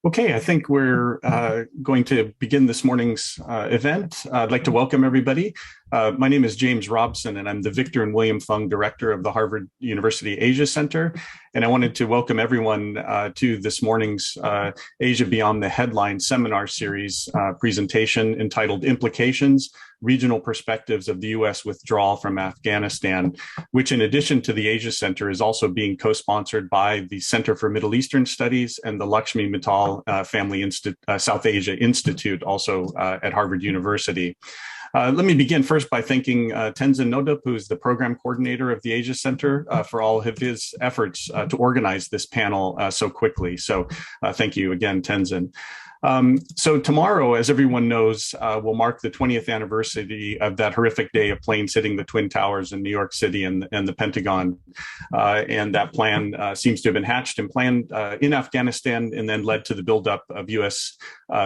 Okay, I think we're going to begin this morning's event. I'd like to welcome everybody. My name is James Robson, and I'm the Victor and William Fung Director of the Harvard University Asia Center. And I wanted to welcome everyone to this morning's Asia Beyond the Headline seminar series presentation entitled Implications, Regional Perspectives of the U.S. Withdrawal from Afghanistan, which in addition to the Asia Center is also being co-sponsored by the Center for Middle Eastern Studies and the Lakshmi Mittal Family South Asia Institute, also at Harvard University. Let me begin first by thanking Tenzin Nodop, who's the program coordinator of the Asia Center, for all of his efforts to organize this panel so quickly. So thank you again, Tenzin. So tomorrow, as everyone knows, will mark the 20th anniversary of that horrific day of planes hitting the Twin Towers in New York City and the Pentagon. And that plan seems to have been hatched and planned in Afghanistan and then led to the buildup of U.S.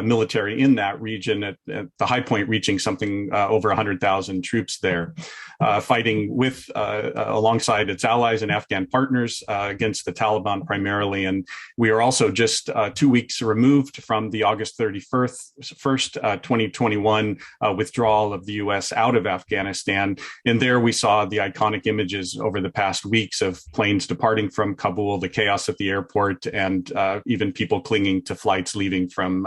Military in that region at the high point reaching something over 100,000 troops there, fighting with alongside its allies and Afghan partners against the Taliban primarily. And we are also just 2 weeks removed from the August 31st, 2021 withdrawal of the U.S. out of Afghanistan. And there we saw the iconic images over the past weeks of planes departing from Kabul, the chaos at the airport, and even people clinging to flights leaving from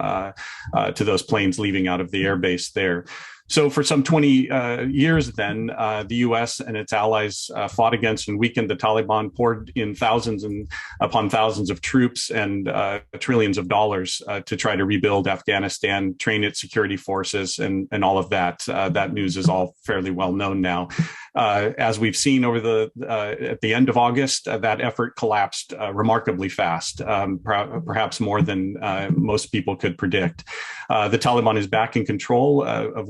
to those planes leaving out of the airbase there. So for some 20 years then, the U.S. and its allies fought against and weakened the Taliban, poured in thousands and upon thousands of troops and trillions of dollars to try to rebuild Afghanistan, train its security forces, and all of that. That news is all fairly well known now. As we've seen over at the end of August, that effort collapsed remarkably fast, perhaps more than most people could predict. The Taliban is back in control of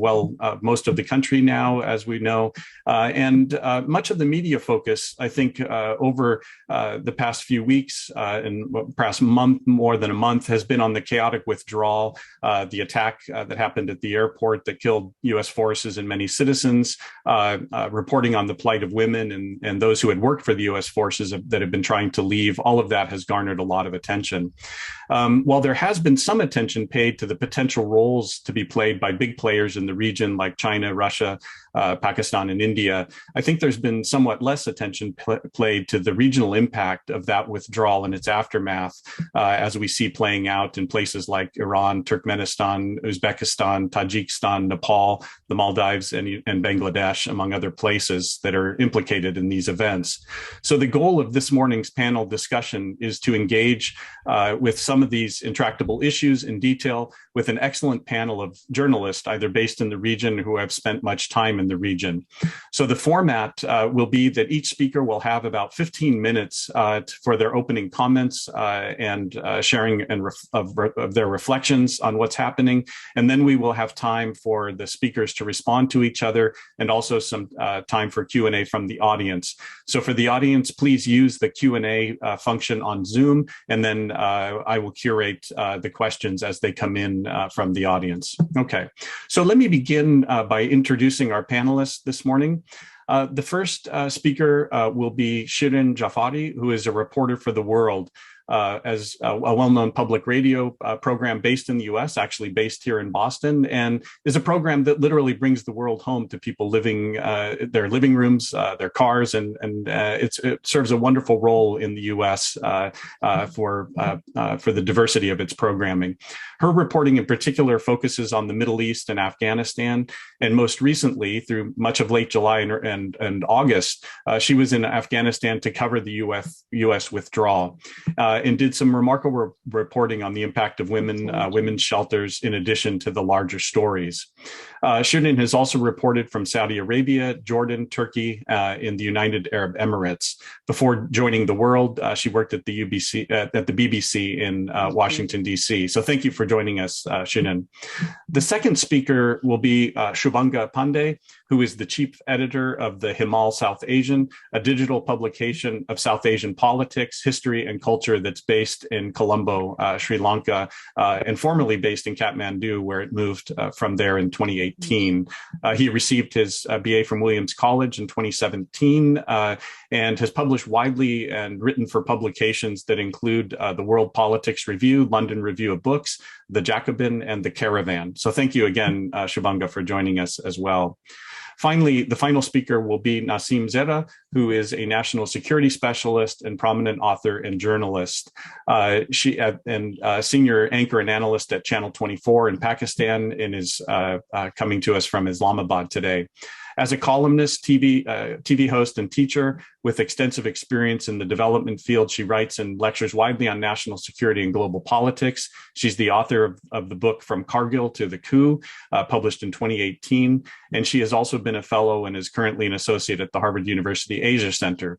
most of the country now, as we know, and much of the media focus, I think, over the past few weeks and perhaps more than a month, has been on the chaotic withdrawal, the attack that happened at the airport that killed U.S. forces and many citizens, reporting on the plight of women and those who had worked for the U.S. forces that have been trying to leave. All of that has garnered a lot of attention. While there has been some attention paid to the potential roles to be played by big players in the region like China, Russia, Pakistan, and India, I think there's been somewhat less attention played to the regional impact of that withdrawal and its aftermath, as we see playing out in places like Iran, Turkmenistan, Uzbekistan, Tajikistan, Nepal, the Maldives, and Bangladesh, among other places that are implicated in these events. So the goal of this morning's panel discussion is to engage with some of these intractable issues in detail with an excellent panel of journalists, either based in the region who have spent much time in the region. So the format will be that each speaker will have about 15 minutes for their opening comments and sharing of their reflections on what's happening. And then we will have time for the speakers to respond to each other and also some time for Q&A from the audience. So for the audience, please use the Q&A function on Zoom, and then I will curate the questions as they come in from the audience. Okay, so let me begin by introducing our panelists this morning. The first speaker will be Shirin Jafari, who is a reporter for The World, as a well-known public radio program based in the U.S., actually based here in Boston, and is a program that literally brings the world home to people living their living rooms, their cars, and it serves a wonderful role in the U.S. For the diversity of its programming. Her reporting in particular focuses on the Middle East and Afghanistan, and most recently, through much of late July and August, she was in Afghanistan to cover the U.S. withdrawal. And did some remarkable reporting on the impact of women's shelters, in addition to the larger stories. Shirin has also reported from Saudi Arabia, Jordan, Turkey, in the United Arab Emirates. Before joining The World, she worked at the BBC in Washington, D.C. So thank you for joining us, Shirin. The second speaker will be Shubunka Pandey, who is the chief editor of the Himal South Asian, a digital publication of South Asian politics, history, and culture that's based in Colombo, Sri Lanka, and formerly based in Kathmandu, where it moved from there in 2018. 2018. He received his BA from Williams College in 2017 and has published widely and written for publications that include the World Politics Review, London Review of Books, the Jacobin, and the Caravan. So thank you again, Shubhanga, for joining us as well. Finally, the final speaker will be Nasim Zera, who is a national security specialist and prominent author and journalist. She senior anchor and analyst at Channel 24 in Pakistan and is coming to us from Islamabad today. As a columnist, TV host, and teacher with extensive experience in the development field, she writes and lectures widely on national security and global politics. She's the author of the book From Kargil to the Coup, published in 2018. And she has also been a fellow and is currently an associate at the Harvard University Asia Center.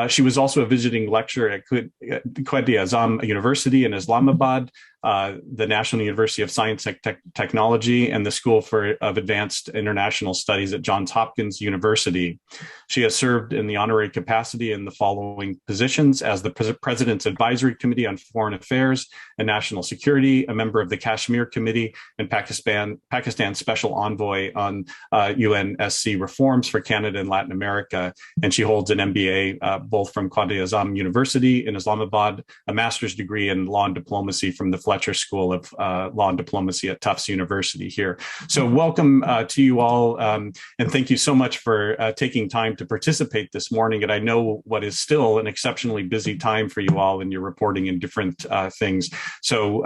She was also a visiting lecturer at Quaid-e-Azam University in Islamabad, the National University of Science and Technology, and the School of Advanced International Studies at Johns Hopkins University. She has served in the honorary capacity in the following positions: as the President's Advisory Committee on Foreign Affairs and National Security, a member of the Kashmir Committee, and Pakistan's Special Envoy on UNSC reforms for Canada and Latin America. And she holds an MBA both from Quaid-e-Azam University in Islamabad, a master's degree in law and diplomacy from the Fletcher School of Law and Diplomacy at Tufts University here. So welcome to you all, and thank you so much for taking time to participate this morning. And I know what is still an exceptionally busy time for you all, and you're reporting in different things. So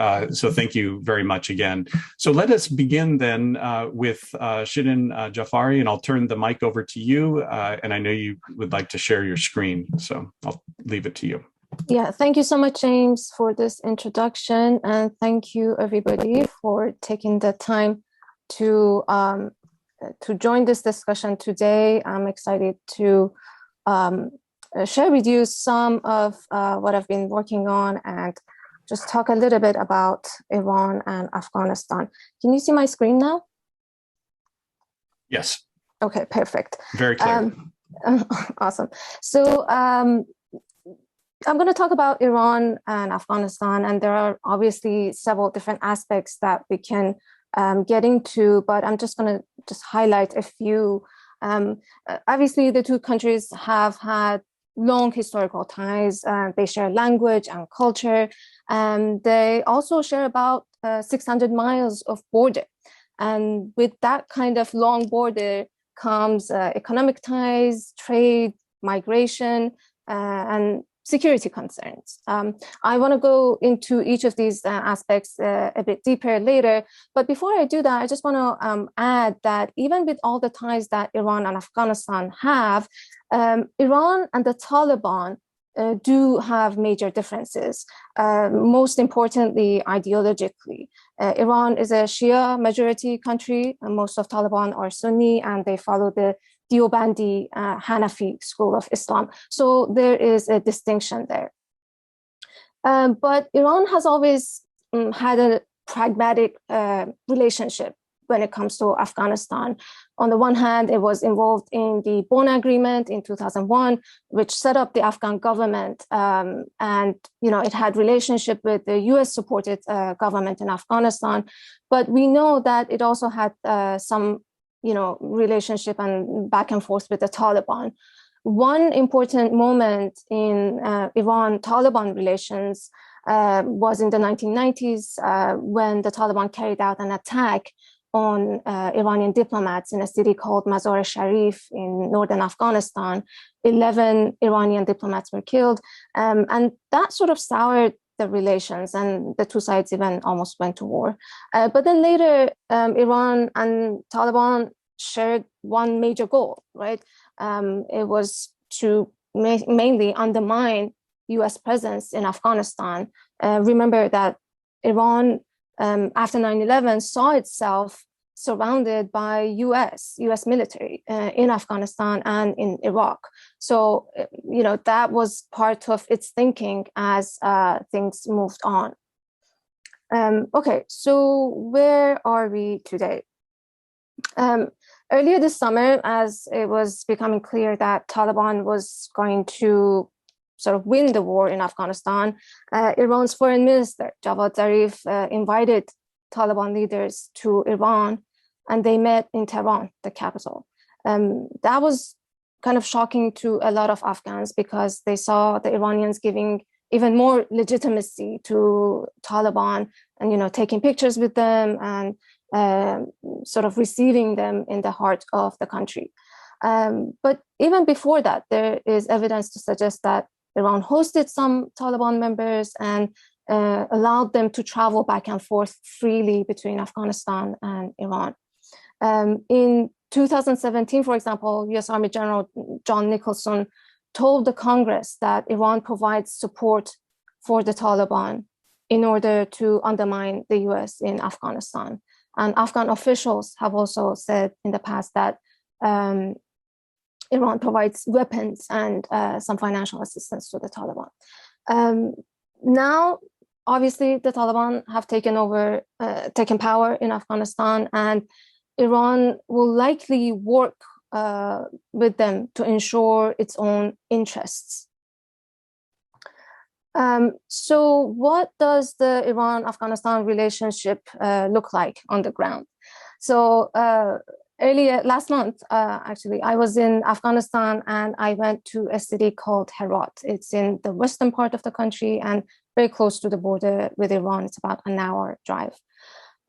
thank you very much again. So let us begin then with Shirin Jafari, and I'll turn the mic over to you. And I know you would like to share your screen, so I'll leave it to you. Yeah, thank you so much, James, for this introduction, and thank you everybody for taking the time to join this discussion today. I'm excited to share with you some of what I've been working on and just talk a little bit about Iran and Afghanistan. Can you see my screen now? Yes. Okay, perfect. Very clear. Awesome. So I'm going to talk about Iran and Afghanistan, and there are obviously several different aspects that we can get into, but I'm just going to highlight a few. Obviously, the two countries have had long historical ties. They share language and culture, and they also share about 600 miles of border. And with that kind of long border comes economic ties, trade, migration, and security concerns. I want to go into each of these aspects a bit deeper later. But before I do that, I just want to add that even with all the ties that Iran and Afghanistan have, Iran and the Taliban do have major differences, most importantly, ideologically. Iran is a Shia majority country, and most of Taliban are Sunni, and they follow the Deobandi Hanafi school of Islam. So there is a distinction there. But Iran has always had a pragmatic relationship when it comes to Afghanistan. On the one hand, it was involved in the Bonn Agreement in 2001, which set up the Afghan government, and it had relationship with the US-supported government in Afghanistan. But we know that it also had some relationship and back and forth with the Taliban. One important moment in Iran-Taliban relations was in the 1990s when the Taliban carried out an attack on Iranian diplomats in a city called Mazar-e-Sharif in northern Afghanistan. 11 Iranian diplomats were killed, and that sort of soured the relations, and the two sides even almost went to war. But then later, Iran and Taliban shared one major goal, right? It was to mainly undermine US presence in Afghanistan. Remember that Iran, after 9/11, saw itself surrounded by US military in Afghanistan and in Iraq. So, that was part of its thinking as things moved on. Okay, so where are we today? Earlier this summer, as it was becoming clear that Taliban was going to sort of win the war in Afghanistan, Iran's foreign minister, Javad Zarif, invited Taliban leaders to Iran and they met in Tehran, the capital. That was kind of shocking to a lot of Afghans because they saw the Iranians giving even more legitimacy to Taliban and, taking pictures with them and sort of receiving them in the heart of the country. But even before that, there is evidence to suggest that Iran hosted some Taliban members and allowed them to travel back and forth freely between Afghanistan and Iran. In 2017, for example, US Army General John Nicholson told the Congress that Iran provides support for the Taliban in order to undermine the US in Afghanistan. And Afghan officials have also said in the past that Iran provides weapons and some financial assistance to the Taliban. Now, obviously, the Taliban have taken power in Afghanistan, and Iran will likely work with them to ensure its own interests. So what does the Iran-Afghanistan relationship look like on the ground? So earlier last month, actually, I was in Afghanistan and I went to a city called Herat. It's in the western part of the country and very close to the border with Iran. It's about an hour drive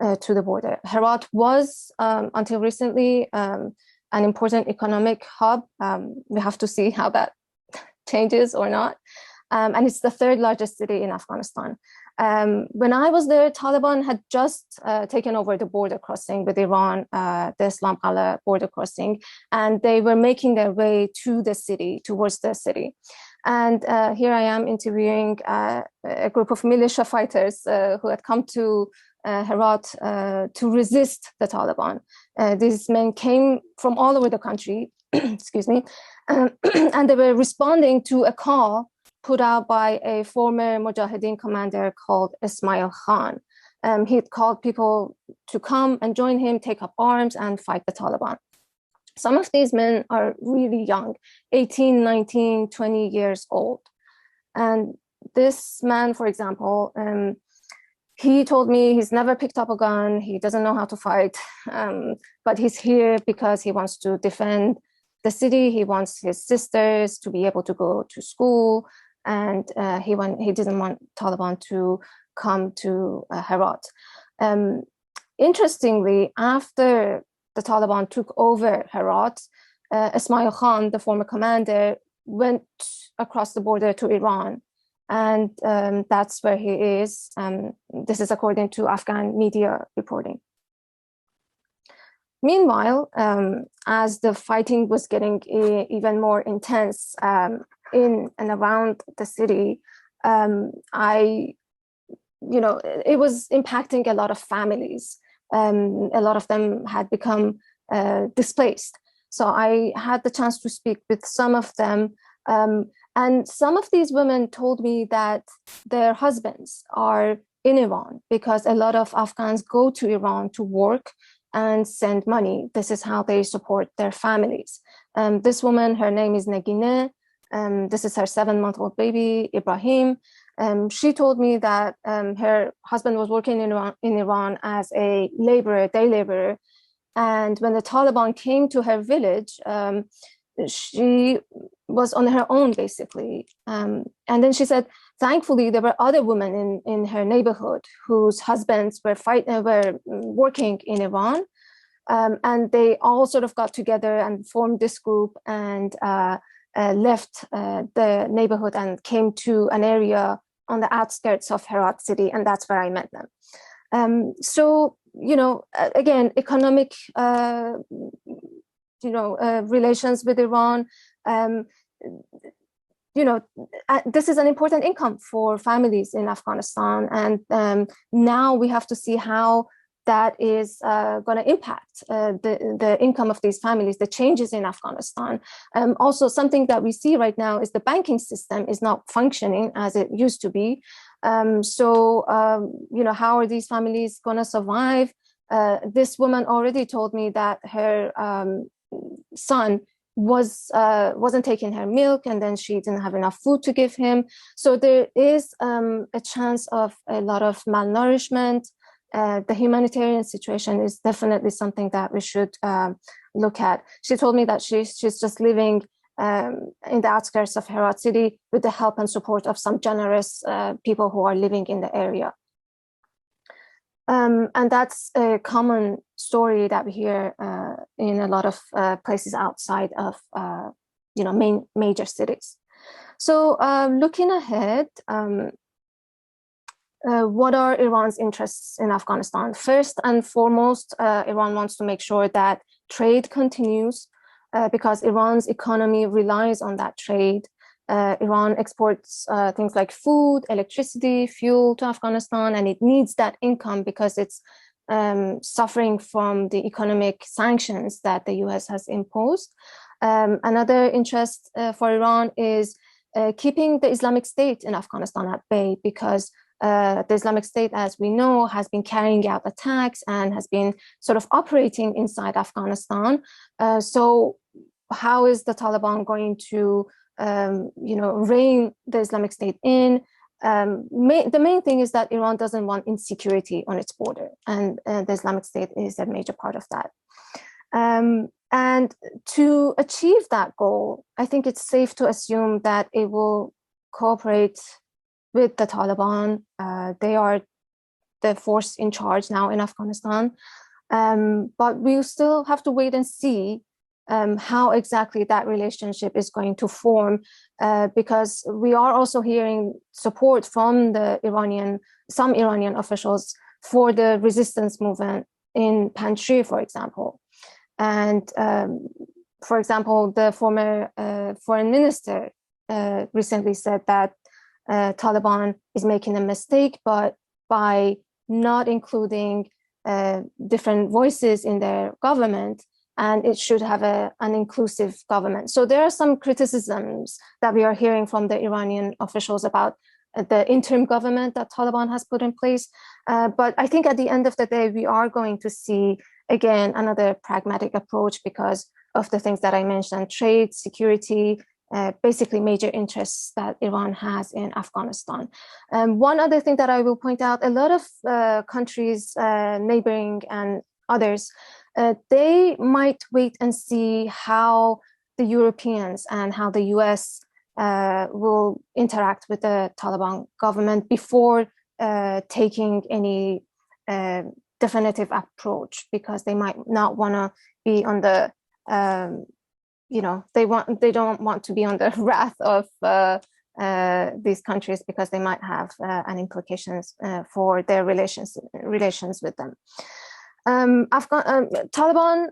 to the border. Herat was, until recently, an important economic hub. We have to see how that changes or not. And it's the third largest city in Afghanistan. When I was there, Taliban had just taken over the border crossing with Iran, the Islam Qala border crossing, and they were making their way to the city, towards the city. And here I am interviewing a group of militia fighters who had come to Herat to resist the Taliban. These men came from all over the country, excuse me, and they were responding to a call put out by a former Mujahideen commander called Ismail Khan. He'd called people to come and join him, take up arms and fight the Taliban. Some of these men are really young, 18, 19, 20 years old. And this man, for example, he told me he's never picked up a gun, he doesn't know how to fight, but he's here because he wants to defend the city, he wants his sisters to be able to go to school, and he didn't want Taliban to come to Herat. Interestingly, after the Taliban took over Herat, Ismail Khan, the former commander, went across the border to Iran, and that's where he is. This is according to Afghan media reporting. Meanwhile, as the fighting was getting even more intense in and around the city, it was impacting a lot of families. A lot of them had become displaced. So I had the chance to speak with some of them. And some of these women told me that their husbands are in Iran because a lot of Afghans go to Iran to work and send money. This is how they support their families. This woman, her name is Negine. This is her 7-month-old baby, Ibrahim. She told me that her husband was working in Iran as a laborer, day laborer. And when the Taliban came to her village, she was on her own, basically. And then she said, thankfully, there were other women in her neighborhood whose husbands were working in Iran. And they all sort of got together and formed this group and left the neighborhood and came to an area on the outskirts of Herat city. And that's where I met them. So, again, economic, relations with Iran, this is an important income for families in Afghanistan. And now we have to see how that is going to impact the income of these families, the changes in Afghanistan. Also, something that we see right now is the banking system is not functioning as it used to be. So, how are these families going to survive? This woman already told me that her son wasn't taking her milk, and then she didn't have enough food to give him. So there is a chance of a lot of malnourishment, the humanitarian situation is definitely something that we should look at. She told me that she's just living in the outskirts of Herat city with the help and support of some generous people who are living in the area. And that's a common story that we hear in a lot of places outside of major cities. So looking ahead, what are Iran's interests in Afghanistan? First and foremost, Iran wants to make sure that trade continues because Iran's economy relies on that trade. Iran exports things like food, electricity, fuel to Afghanistan, and it needs that income because it's suffering from the economic sanctions that the US has imposed. Another interest for Iran is keeping the Islamic State in Afghanistan at bay because the Islamic State, as we know, has been carrying out attacks and has been sort of operating inside Afghanistan. So how is the Taliban going to rein the Islamic State in? The main thing is that Iran doesn't want insecurity on its border, and the Islamic State is a major part of that. And to achieve that goal, I think it's safe to assume that it will cooperate with the Taliban. They are the force in charge now in Afghanistan. But we still have to wait and see how exactly that relationship is going to form, because we are also hearing support from some Iranian officials for the resistance movement in Panjshir, for example. And for example, the former foreign minister recently said that Taliban is making a mistake, but by not including different voices in their government, and it should have an inclusive government. So there are some criticisms that we are hearing from the Iranian officials about the interim government that Taliban has put in place. But I think at the end of the day, we are going to see, again, another pragmatic approach because of the things that I mentioned: trade, security, basically major interests that Iran has in Afghanistan. One other thing that I will point out, a lot of countries, neighboring and others, they might wait and see how the Europeans and how the US will interact with the Taliban government before taking any definitive approach, because they might not want to be on the they don't want to be on the wrath of these countries, because they might have an implications for their relations with them. Taliban,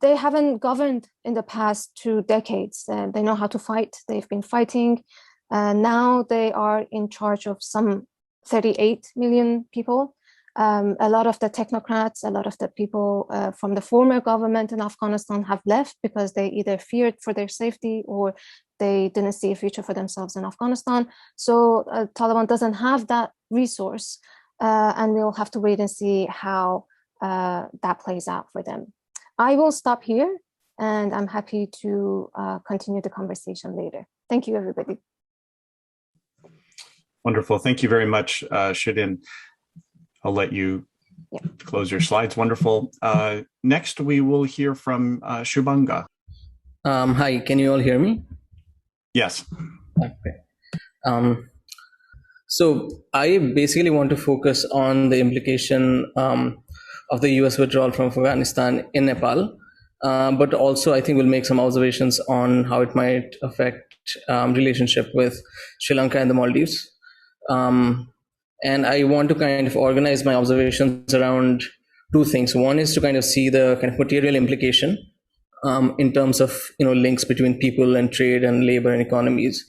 they haven't governed in the past 2 decades. They know how to fight. They've been fighting. Now they are in charge of some 38 million people. A lot of the technocrats, a lot of the people from the former government in Afghanistan have left because they either feared for their safety or they didn't see a future for themselves in Afghanistan. So Taliban doesn't have that resource, and we'll have to wait and see how that plays out for them. I will stop here, and I'm happy to continue the conversation later. Thank you, everybody. Wonderful. Thank you very much, Shirin. I'll let you close your slides. Wonderful. Next, we will hear from Shubhanga. Hi, can you all hear me? Yes. Okay. So I basically want to focus on the implication of the US withdrawal from Afghanistan in Nepal, but also I think we'll make some observations on how it might affect relationship with Sri Lanka and the Maldives. And I want to kind of organize my observations around 2 things. One is to kind of see the kind of material implication in terms of links between people and trade and labor and economies.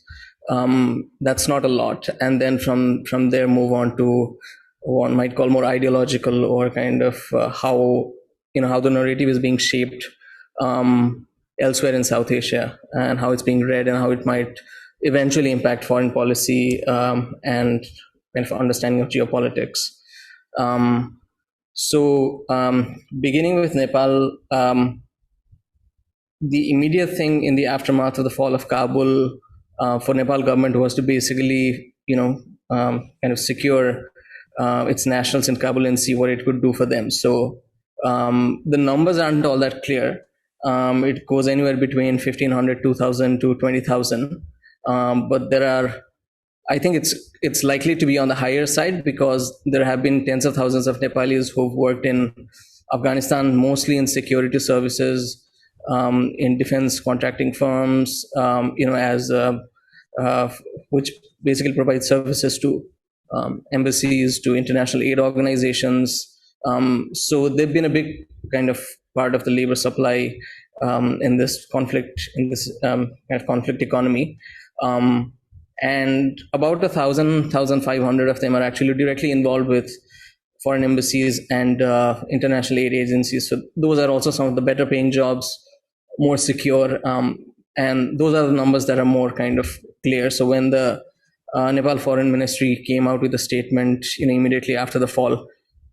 That's not a lot. And then from there move on to one might call more ideological, or kind of how the narrative is being shaped elsewhere in South Asia, and how it's being read, and how it might eventually impact foreign policy and kind of understanding of geopolitics. So beginning with Nepal, the immediate thing in the aftermath of the fall of Kabul for Nepal government was to basically kind of secure its nationals in Kabul and see what it could do for them. So the numbers aren't all that clear. It goes anywhere between 1,500, 2,000 to 20,000. But there are, I think it's likely to be on the higher side because there have been tens of thousands of Nepalis who've worked in Afghanistan, mostly in security services, in defense contracting firms, which basically provide services to embassies, to international aid organizations. So they've been a big kind of part of the labor supply in this conflict, in this kind of conflict economy. And about 1,500 of them are actually directly involved with foreign embassies and international aid agencies. So those are also some of the better paying jobs, more secure. And those are the numbers that are more kind of clear. So when the Nepal Foreign Ministry came out with a statement, immediately after the fall,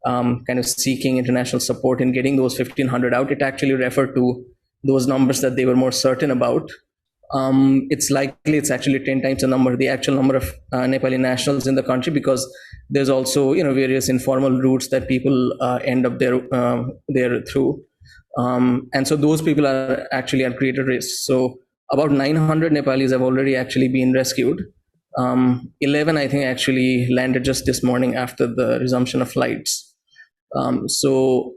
kind of seeking international support in getting those 1,500 out, it actually referred to those numbers that they were more certain about. It's likely it's actually 10 times the actual number of Nepali nationals in the country, because there's also various informal routes that people end up there through, and so those people are actually at greater risk. So about 900 Nepalis have already actually been rescued. 11 I think actually landed just this morning after the resumption of flights. So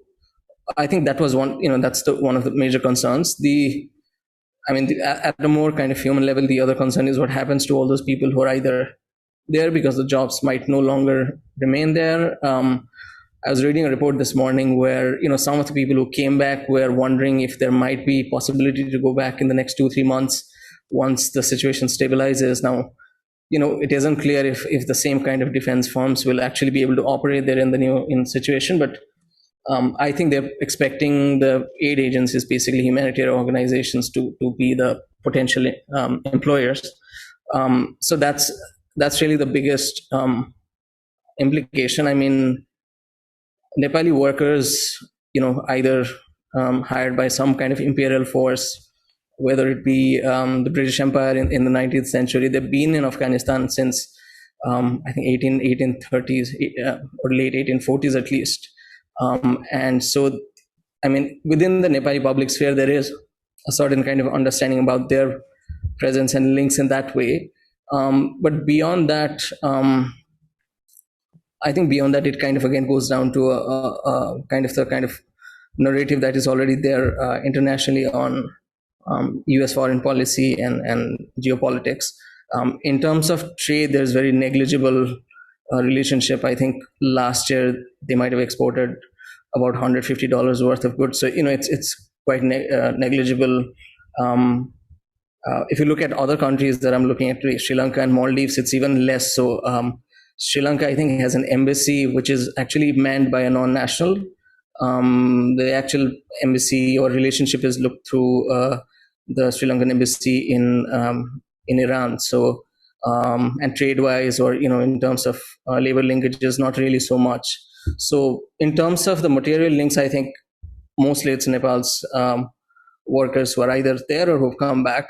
I think that was that's one of the major concerns. At a more kind of human level, the other concern is what happens to all those people who are either there because the jobs might no longer remain there. I was reading a report this morning where some of the people who came back were wondering if there might be possibility to go back in the next 2-3 months once the situation stabilizes. Now, it isn't clear if the same kind of defense firms will actually be able to operate there in the new situation, but I think they're expecting the aid agencies, basically humanitarian organizations, to be the potential employers. So that's really the biggest implication. I mean, Nepali workers, either hired by some kind of imperial force, whether it be the British Empire in the 19th century, they've been in Afghanistan since I think 1830s or late 1840s at least. And so, within the Nepali public sphere, there is a certain kind of understanding about their presence and links in that way. But beyond that, I think beyond that, it kind of again goes down to a kind of narrative that is already there internationally on U.S. foreign policy and geopolitics. In terms of trade, there's very negligible relationship. I think last year they might have exported about $150 worth of goods. So it's quite negligible. If you look at other countries that I'm looking at, Sri Lanka and Maldives, it's even less. So Sri Lanka, I think, has an embassy which is actually manned by a non-national. The actual embassy or relationship is looked through the Sri Lankan embassy in Iran. So and trade-wise, or in terms of labor linkages, not really so much. So in terms of the material links, I think mostly it's Nepal's workers who are either there or who've come back.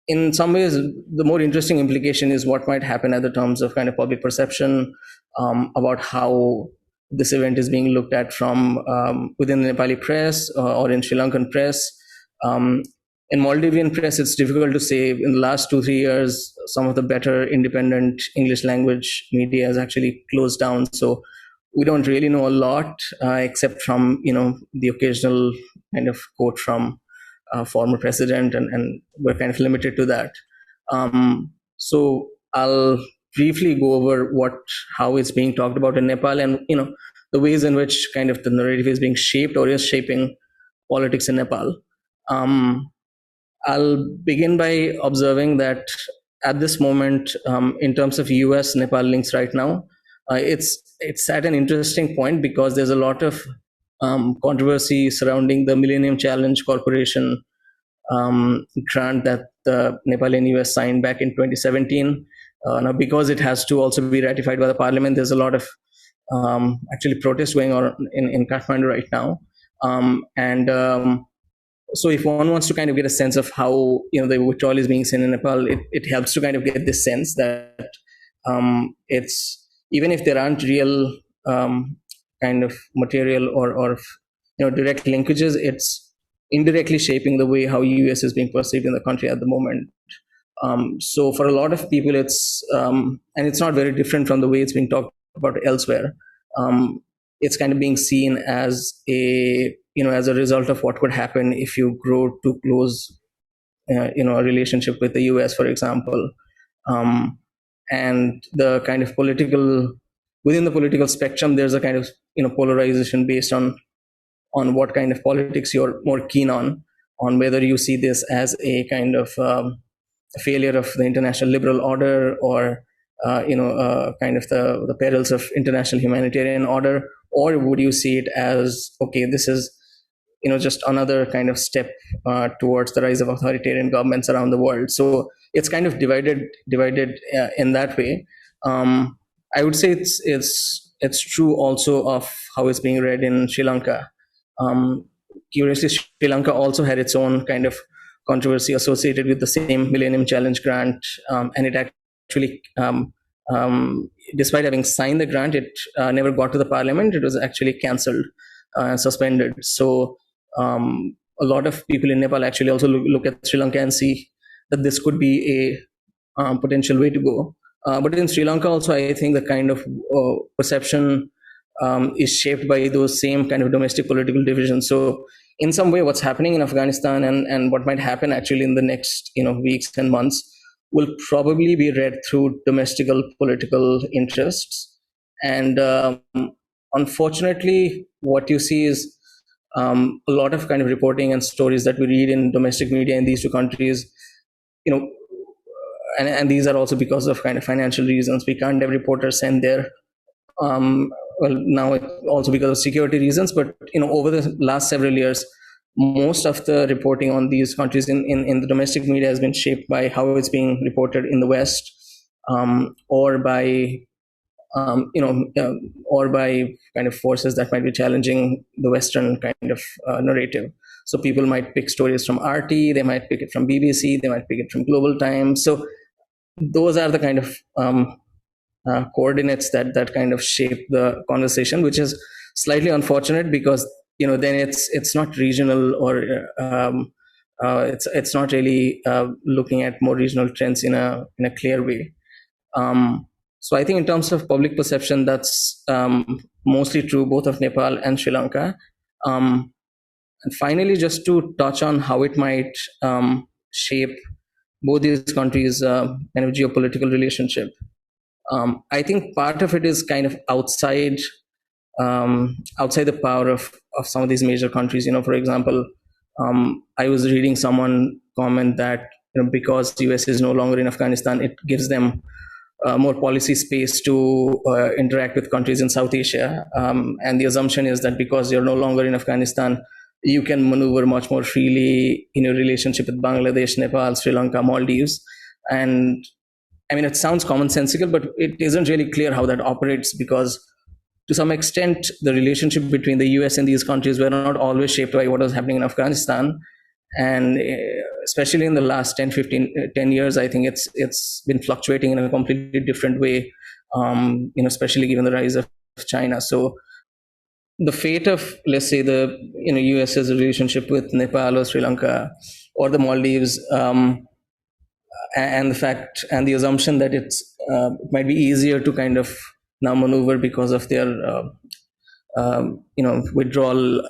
In some ways, the more interesting implication is what might happen at the terms of kind of public perception about how this event is being looked at from within the Nepali press or in Sri Lankan press. In Maldivian press, it's difficult to say. In the last 2-3 years, some of the better independent English language media has actually closed down. So we don't really know a lot, except from the occasional kind of quote from former president, and we're kind of limited to that. So I'll briefly go over how it's being talked about in Nepal, and the ways in which kind of the narrative is being shaped or is shaping politics in Nepal. I'll begin by observing that at this moment, in terms of US-Nepal links right now, it's at an interesting point because there's a lot of controversy surrounding the Millennium Challenge Corporation grant that the Nepal and US signed back in 2017. Now, because it has to also be ratified by the parliament, there's a lot of actually protests going on in Kathmandu right now. So if one wants to kind of get a sense of how the withdrawal is being seen in Nepal, it helps to kind of get this sense that it's even if there aren't real kind of material or direct linkages, it's indirectly shaping the way how US is being perceived in the country at the moment. So for a lot of people, it's and it's not very different from the way it's being talked about elsewhere. It's kind of being seen as as a result of what could happen if you grow too close, a relationship with the US, for example. And the kind of within the political spectrum, there's a kind of polarization based on what kind of politics you're more keen on whether you see this as a kind of failure of the international liberal order, or kind of the perils of international humanitarian order, or would you see it as, okay, this is just another kind of step towards the rise of authoritarian governments around the world. So it's kind of divided in that way. I would say it's true also of how it's being read in Sri Lanka. Curiously, Sri Lanka also had its own kind of controversy associated with the same Millennium Challenge grant, and it actually, despite having signed the grant, it never got to the parliament. It was actually cancelled and suspended. So a lot of people in Nepal actually also look at Sri Lanka and see that this could be a potential way to go. But in Sri Lanka also, I think the kind of perception is shaped by those same kind of domestic political divisions. So in some way, what's happening in Afghanistan and what might happen actually in the next weeks and months will probably be read through domestic political interests. And unfortunately, what you see is a lot of kind of reporting and stories that we read in domestic media in these two countries, and these are also because of kind of financial reasons. We can't have reporters send there. Well, now it's also because of security reasons, but over the last several years, most of the reporting on these countries in the domestic media has been shaped by how it's being reported in the West, or by or by kind of forces that might be challenging the Western kind of narrative. So people might pick stories from RT, they might pick it from BBC, they might pick it from Global Times. So those are the kind of coordinates that kind of shape the conversation, which is slightly unfortunate because then it's not regional, or it's not really looking at more regional trends in a clear way. So I think in terms of public perception, that's mostly true both of Nepal and Sri Lanka. And finally, just to touch on how it might shape both these countries' kind of geopolitical relationship. I think part of it is kind of outside the power of some of these major countries. For example, I was reading someone comment that because the US is no longer in Afghanistan, it gives them more policy space to interact with countries in South Asia. And the assumption is that because you're no longer in Afghanistan, you can maneuver much more freely in your relationship with Bangladesh, Nepal, Sri Lanka, Maldives. And I mean, it sounds commonsensical, but it isn't really clear how that operates, because to some extent, the relationship between the US and these countries were not always shaped by what was happening in Afghanistan. And especially in the last 10 years, I think it's been fluctuating in a completely different way, especially given the rise of China. So the fate of, let's say, the US's relationship with Nepal or Sri Lanka or the Maldives, and the fact and the assumption that it might be easier to kind of now maneuver because of their withdrawal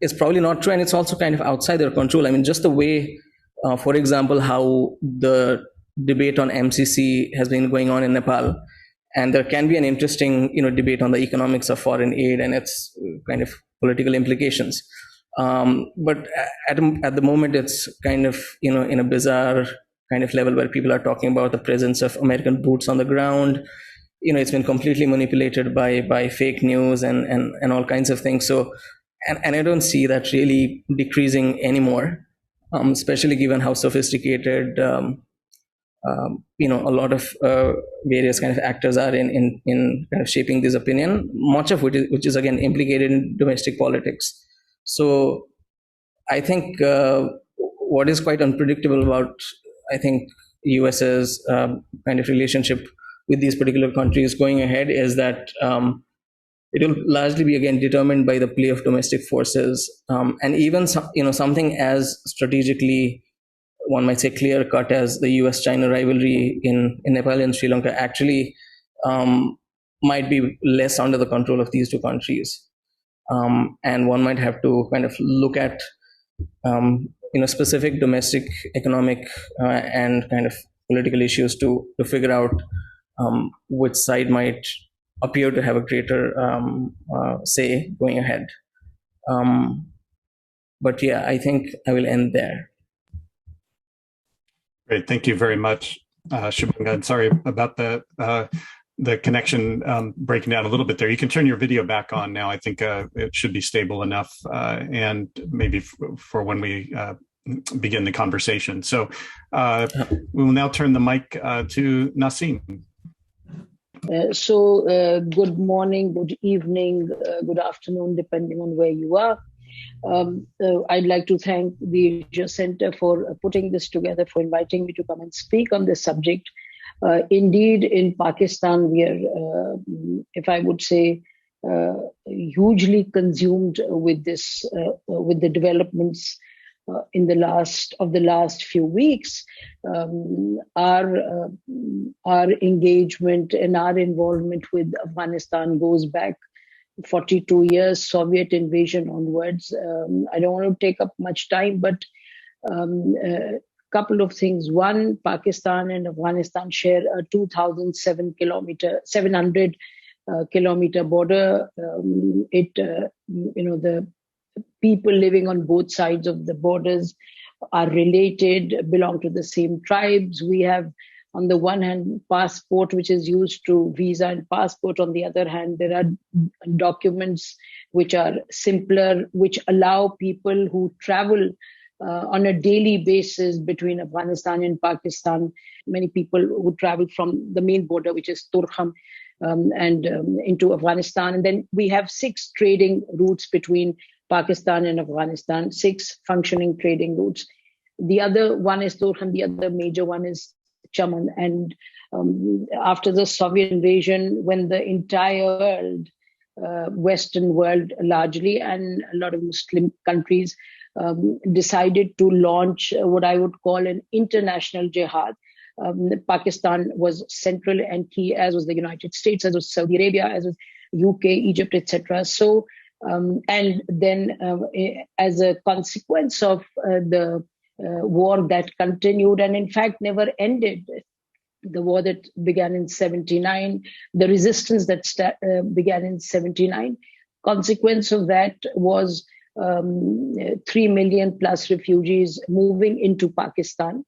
is probably not true, and it's also kind of outside their control. I mean, just the way, for example, how the debate on MCC has been going on in Nepal, and there can be an interesting debate on the economics of foreign aid and its kind of political implications. But at the moment, it's kind of in a bizarre kind of level where people are talking about the presence of American boots on the ground. It's been completely manipulated by fake news and all kinds of things. So, and I don't see that really decreasing anymore, especially given how sophisticated a lot of various kind of actors are in kind of shaping this opinion, much of which is again implicated in domestic politics. So I think what is quite unpredictable about, I think, US's kind of relationship with these particular countries going ahead is that it will largely be again determined by the play of domestic forces, and even something as strategically, one might say, clear cut as the US-China rivalry in Nepal and Sri Lanka actually might be less under the control of these two countries. And one might have to kind of look at specific domestic, economic, and kind of political issues to figure out which side might appear to have a greater say going ahead. But yeah, I think I will end there. Great, thank you very much, Shubhanga. And sorry about the connection breaking down a little bit there. You can turn your video back on now. I think it should be stable enough, and maybe for when we begin the conversation. So we will now turn the mic to Nasim. Good morning, good evening, good afternoon, depending on where you are. I'd like to thank the Asia Center for putting this together, for inviting me to come and speak on this subject. Indeed, in Pakistan, we are, if I would say, hugely consumed with this, with the developments in the last few weeks. Our engagement and our involvement with Afghanistan goes back 42 years, Soviet invasion onwards. I don't want to take up much time, but a couple of things. One, Pakistan and Afghanistan share a 700 kilometer border. The people living on both sides of the borders are related, belong to the same tribes. We have, on the one hand, passport, which is used to visa and passport. On the other hand, there are documents which are simpler, which allow people who travel on a daily basis between Afghanistan and Pakistan. Many people who travel from the main border, which is Turkham, and into Afghanistan. And then we have 6 trading routes between Pakistan and Afghanistan, 6 functioning trading routes. The other one is Turkham, the other major one is Chaman. And after the Soviet invasion, when the entire world, Western world largely, and a lot of Muslim countries decided to launch what I would call an international jihad. Pakistan was central and key, as was the United States, as was Saudi Arabia, as was UK, Egypt, etc. So, and then as a consequence of the war that continued and in fact never ended, the war that began in 79, the resistance that began in 79, consequence of that was 3 million plus refugees moving into Pakistan.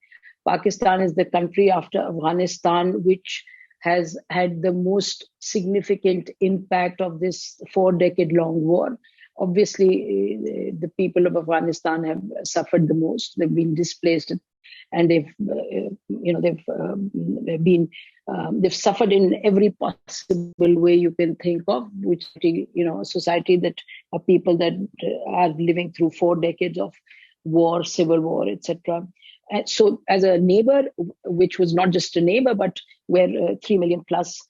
Pakistan is the country after Afghanistan which has had the most significant impact of this 4-decade-long war. Obviously, the people of Afghanistan have suffered the most. They've been displaced, and they've suffered in every possible way you can think of. Which, a society that are people that are living through 4 decades of war, civil war, etc. And so, as a neighbor, which was not just a neighbor, but where 3 million plus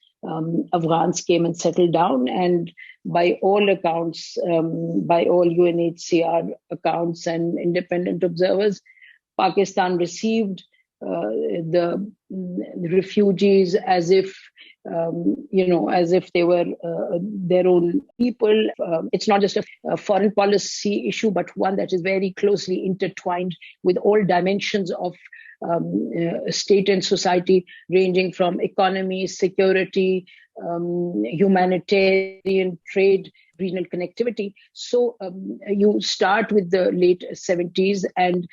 Afghans came and settled down, and by all accounts, by all UNHCR accounts and independent observers, Pakistan received the refugees as if they were their own people. It's not just a foreign policy issue, but one that is very closely intertwined with all dimensions of state and society, ranging from economy, security, humanitarian, trade, regional connectivity. So you start with the late 70s and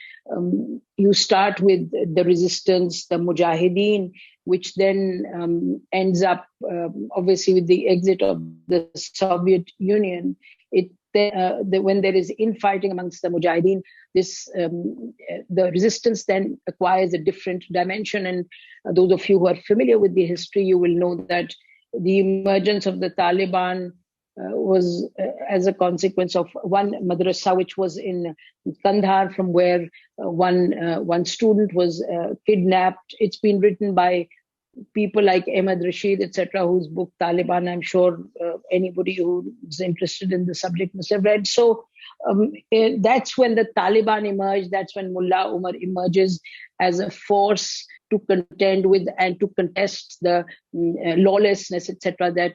you start with the resistance, the Mujahideen, which then ends up obviously with the exit of the Soviet Union. When there is infighting amongst the Mujahideen, the resistance then acquires a different dimension. And those of you who are familiar with the history, you will know that the emergence of the Taliban was as a consequence of one madrasa, which was in Kandahar, from where one student was kidnapped. It's been written by people like Ahmed Rashid, etc., whose book Taliban, I'm sure anybody who's interested in the subject must have read. So that's when the Taliban emerged. That's when Mullah Umar emerges as a force to contend with and to contest the lawlessness, etc., that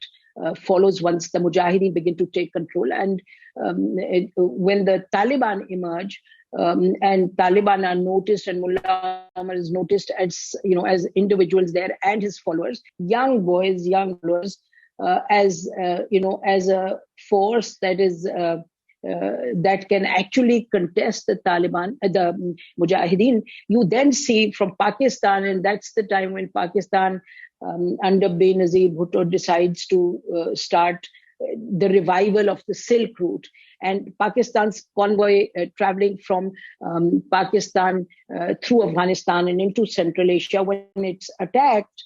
follows once the Mujahideen begin to take control. And when the Taliban emerge, and Taliban are noticed, and Mullah Omar is noticed as as individuals there and his followers, young boys, young followers, as a force that is that can actually contest the Taliban, the Mujahideen. You then see from Pakistan, and that's the time when Pakistan, under Benazir Bhutto, decides to start the revival of the Silk Route. And Pakistan's convoy traveling from Pakistan through Afghanistan and into Central Asia, when it's attacked,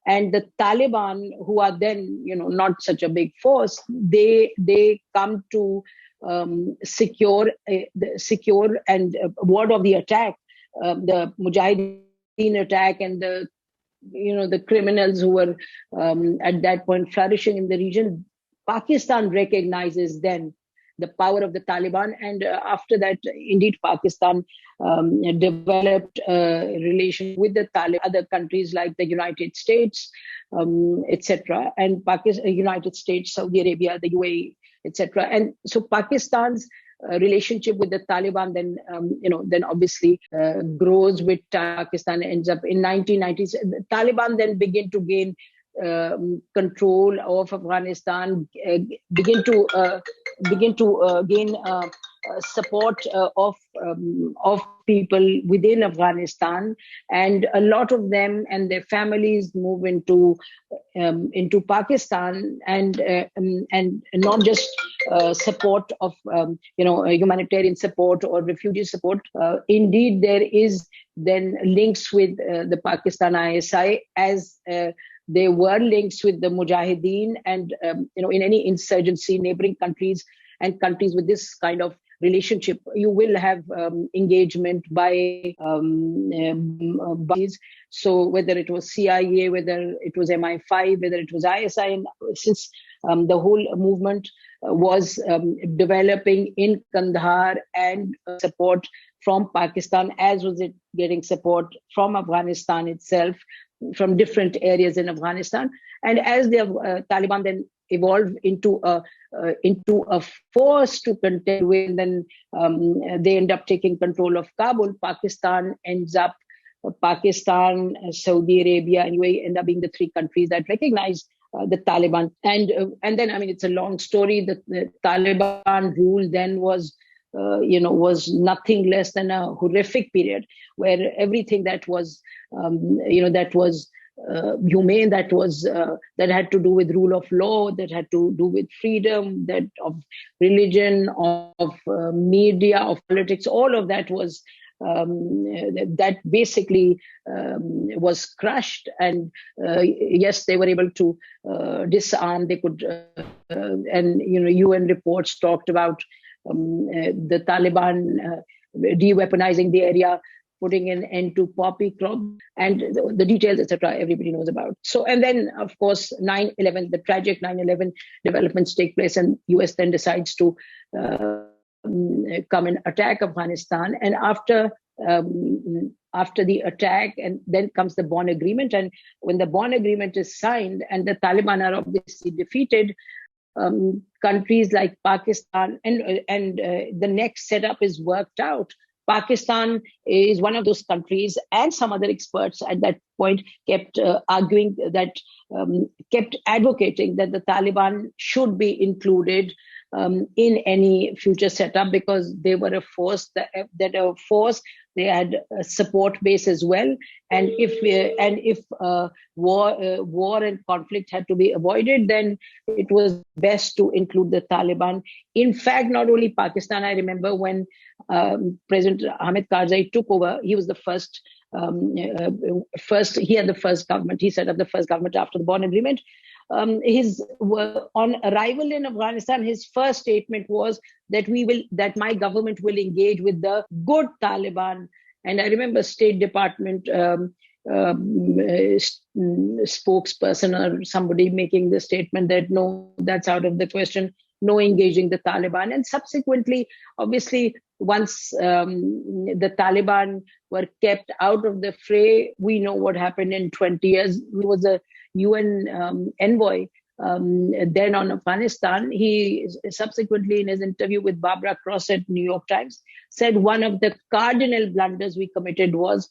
and the Taliban, who are then not such a big force, they come to secure and ward of the attack, the Mujahideen attack, and the criminals who were at that point flourishing in the region. Pakistan recognizes then the power of the Taliban, and after that, indeed, Pakistan developed a relation with the Taliban, other countries like the United States, etc., and United States, Saudi Arabia, the UAE, etc. And so Pakistan's relationship with the Taliban then obviously grows with Pakistan. Ends up in 1990s. The Taliban then begin to gain control of Afghanistan, begin to gain support of people within Afghanistan, and a lot of them and their families move into Pakistan, and not just support of humanitarian support or refugee support. Indeed, there is then links with the Pakistan ISI, as there were links with the Mujahideen, and in any insurgency, neighboring countries and countries with this kind of relationship, you will have engagement by bodies. So whether it was CIA, whether it was MI5, whether it was ISI, and since the whole movement was developing in Kandahar, and support from Pakistan, as was it getting support from Afghanistan itself, from different areas in Afghanistan. And as the Taliban then evolved into a force to contend with, then they end up taking control of Kabul. Pakistan, Saudi Arabia, and UAE end up being the three countries that recognize the Taliban. And then, it's a long story. The Taliban rule then was nothing less than a horrific period, where everything that was humane, that had to do with rule of law, that had to do with freedom, that of religion, of media, of politics, all of that was that basically was crushed. And yes, they were able to disarm. They could, and UN reports talked about the Taliban de-weaponizing the area, putting an end to poppy crop, and the details, etc., everybody knows about. So, and then, of course, 9/11, the tragic 9/11 developments take place, and US then decides to come and attack Afghanistan. And after the attack, and then comes the Bonn Agreement. And when the Bonn Agreement is signed and the Taliban are obviously defeated, countries like Pakistan and the next setup is worked out. Pakistan is one of those countries, and some other experts at that point kept arguing that, kept advocating that the Taliban should be included in any future setup, because they were a force they had a support base as well, and if war and conflict had to be avoided, then it was best to include the Taliban. In fact, not only Pakistan. I remember when President Hamid Karzai took over, he was the first. He had the first government. He set up the first government after the Bonn Agreement. On arrival in Afghanistan, his first statement was that my government will engage with the good Taliban. And I remember State Department spokesperson or somebody making the statement that no, that's out of the question, no engaging the Taliban. And subsequently, obviously, once the Taliban were kept out of the fray, we know what happened in 20 years. He was a UN envoy then on Afghanistan. He subsequently, in his interview with Barbara Cross at New York Times, said one of the cardinal blunders we committed was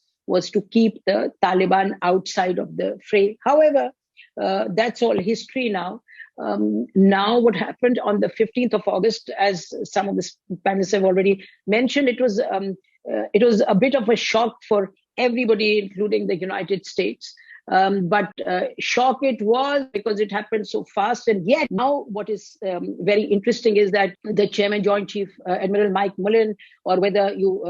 to keep the Taliban outside of the fray. However, that's all history now. Now what happened on the 15th of August, as some of the panelists have already mentioned, it was a bit of a shock for everybody, including the United States. But shock it was because it happened so fast. And yet now what is very interesting is that the Chairman Joint Chief Admiral Mike Mullen, or whether you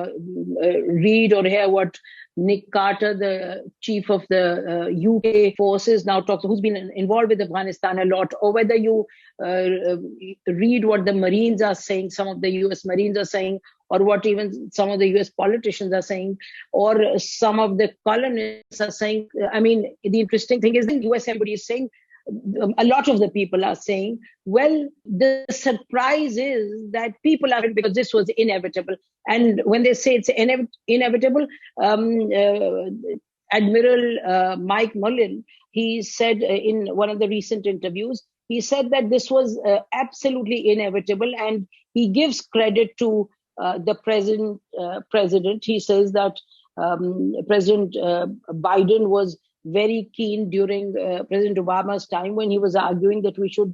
read or hear what Nick Carter, the chief of the UK forces, now talks, who's been involved with Afghanistan a lot, or whether you read what the Marines are saying, some of the US Marines are saying, or what even some of the US politicians are saying, or some of the columnists are saying. I mean, the interesting thing is the US everybody is saying, a lot of the people are saying, well, the surprise is that people are, because this was inevitable. And when they say it's inevitable, Admiral Mike Mullen, he said in one of the recent interviews, he said that this was absolutely inevitable, and he gives credit to the president. He says that President Biden was very keen during President Obama's time when he was arguing that we should,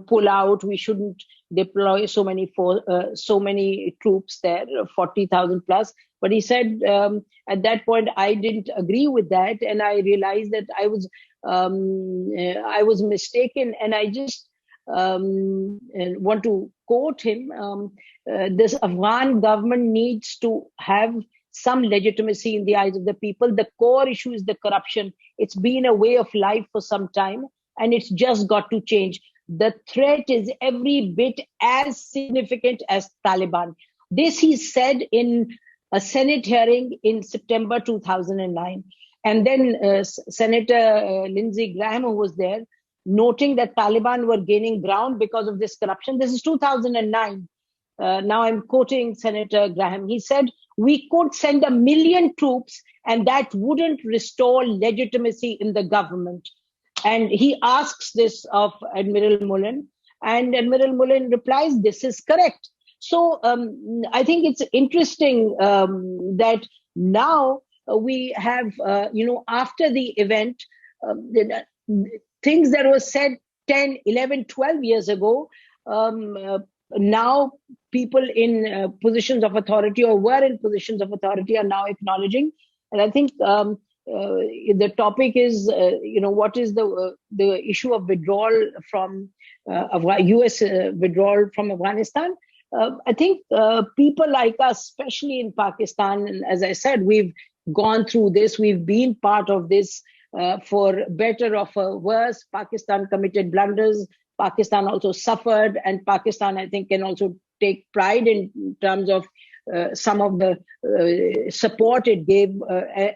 pull out. We shouldn't deploy so many troops there, 40,000 plus. But he said at that point I didn't agree with that, and I realized that I was mistaken. And I just want to quote him: "This Afghan government needs to have some legitimacy in the eyes of the people. The core issue is the corruption. It's been a way of life for some time, and it's just got to change. The threat is every bit as significant as Taliban." This he said in a Senate hearing in September 2009. And then Senator Lindsey Graham, who was there, noting that Taliban were gaining ground because of this corruption. This is 2009. Now I'm quoting Senator Graham. He said, "We could send 1 million troops and that wouldn't restore legitimacy in the government." And he asks this of Admiral Mullen, and Admiral Mullen replies, "This is correct." So I think it's interesting that now we have, after the event, things that were said 10, 11, 12 years ago, now people in positions of authority or were in positions of authority are now acknowledging. And I think the topic is, what is the issue of withdrawal from US withdrawal from Afghanistan. I think people like us, especially in Pakistan, and as I said, we've gone through this, we've been part of this for better or for worse. Pakistan committed blunders. Pakistan also suffered, and Pakistan, I think, can also take pride in terms of some of the support it gave,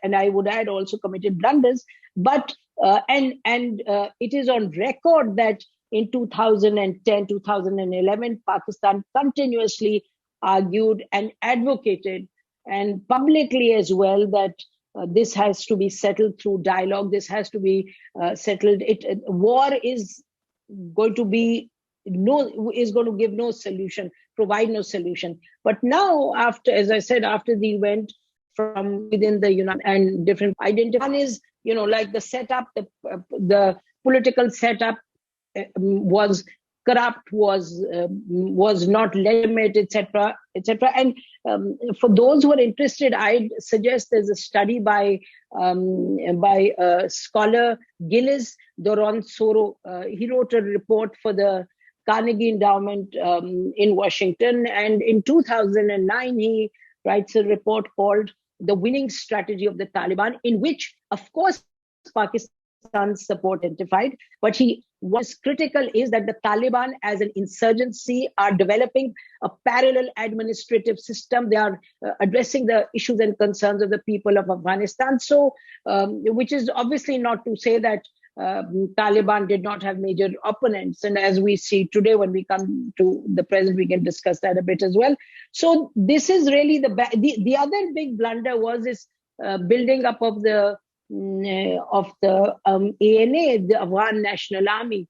and I would add also committed blunders. But it is on record that in 2010, 2011, Pakistan continuously argued and advocated, and publicly as well, that this has to be settled through dialogue. This has to be settled. War is going to give no solution, provide no solution. But now, after, as I said, after the event from within the United and different identity, one is, like the setup, the political setup was corrupt, was not legitimate, etc., etc. And for those who are interested, I'd suggest there's a study by scholar Gillis Doron-Soro. He wrote a report for the Carnegie Endowment in Washington, and in 2009 he writes a report called "The Winning Strategy of the Taliban," in which, of course, Pakistan Pakistan's support identified. But what's critical is that the Taliban as an insurgency are developing a parallel administrative system. They are addressing the issues and concerns of the people of Afghanistan. So, which is obviously not to say that Taliban did not have major opponents. And as we see today, when we come to the present, we can discuss that a bit as well. So this is really the other big blunder was this building up of the ANA, the Afghan National Army.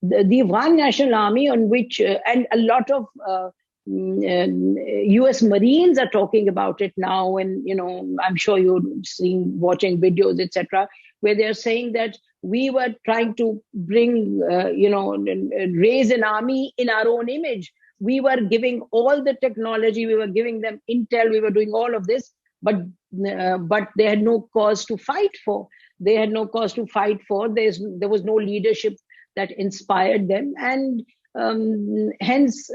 The Afghan National Army, on which, and a lot of US Marines are talking about it now. And, I'm sure you've seen, watching videos, etc., where they're saying that we were trying to bring, raise an army in our own image. We were giving all the technology, we were giving them intel, we were doing all of this, but they had no cause to fight for. They had no cause to fight for. There was no leadership that inspired them. And hence,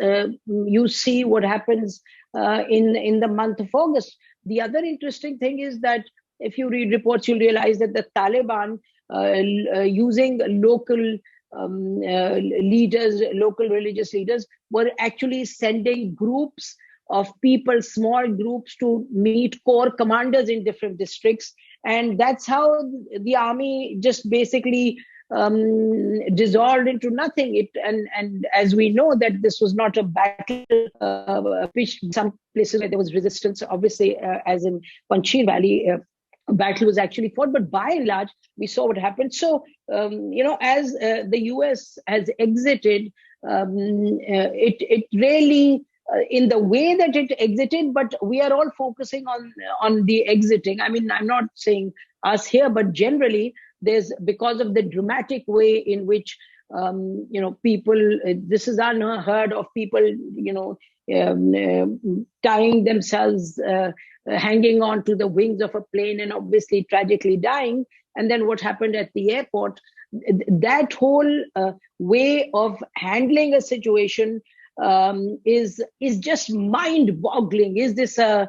you see what happens in the month of August. The other interesting thing is that if you read reports, you'll realize that the Taliban, using local leaders, local religious leaders, were actually sending groups of people, small groups, to meet corps commanders in different districts. And that's how the army just basically dissolved into nothing. And as we know that this was not a battle, which some places where there was resistance, obviously, as in Panjshir Valley, a battle was actually fought, but by and large, we saw what happened. So, as the US has exited, it really, in the way that it exited, but we are all focusing on the exiting. I mean, I'm not saying us here, but generally, because of the dramatic way in which, people, this is unheard of, people, tying themselves, hanging on to the wings of a plane and obviously tragically dying. And then what happened at the airport, that whole way of handling a situation is just mind-boggling. Is this a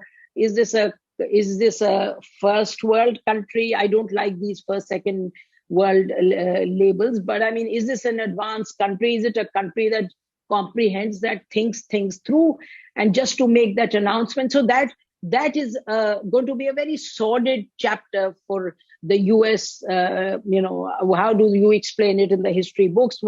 first world country? I don't like these first, second world labels, but I mean, is this an advanced country? Is it a country that comprehends, that thinks things through? And just to make that announcement, so that is going to be a very sordid chapter for the US. How do you explain it in the history books?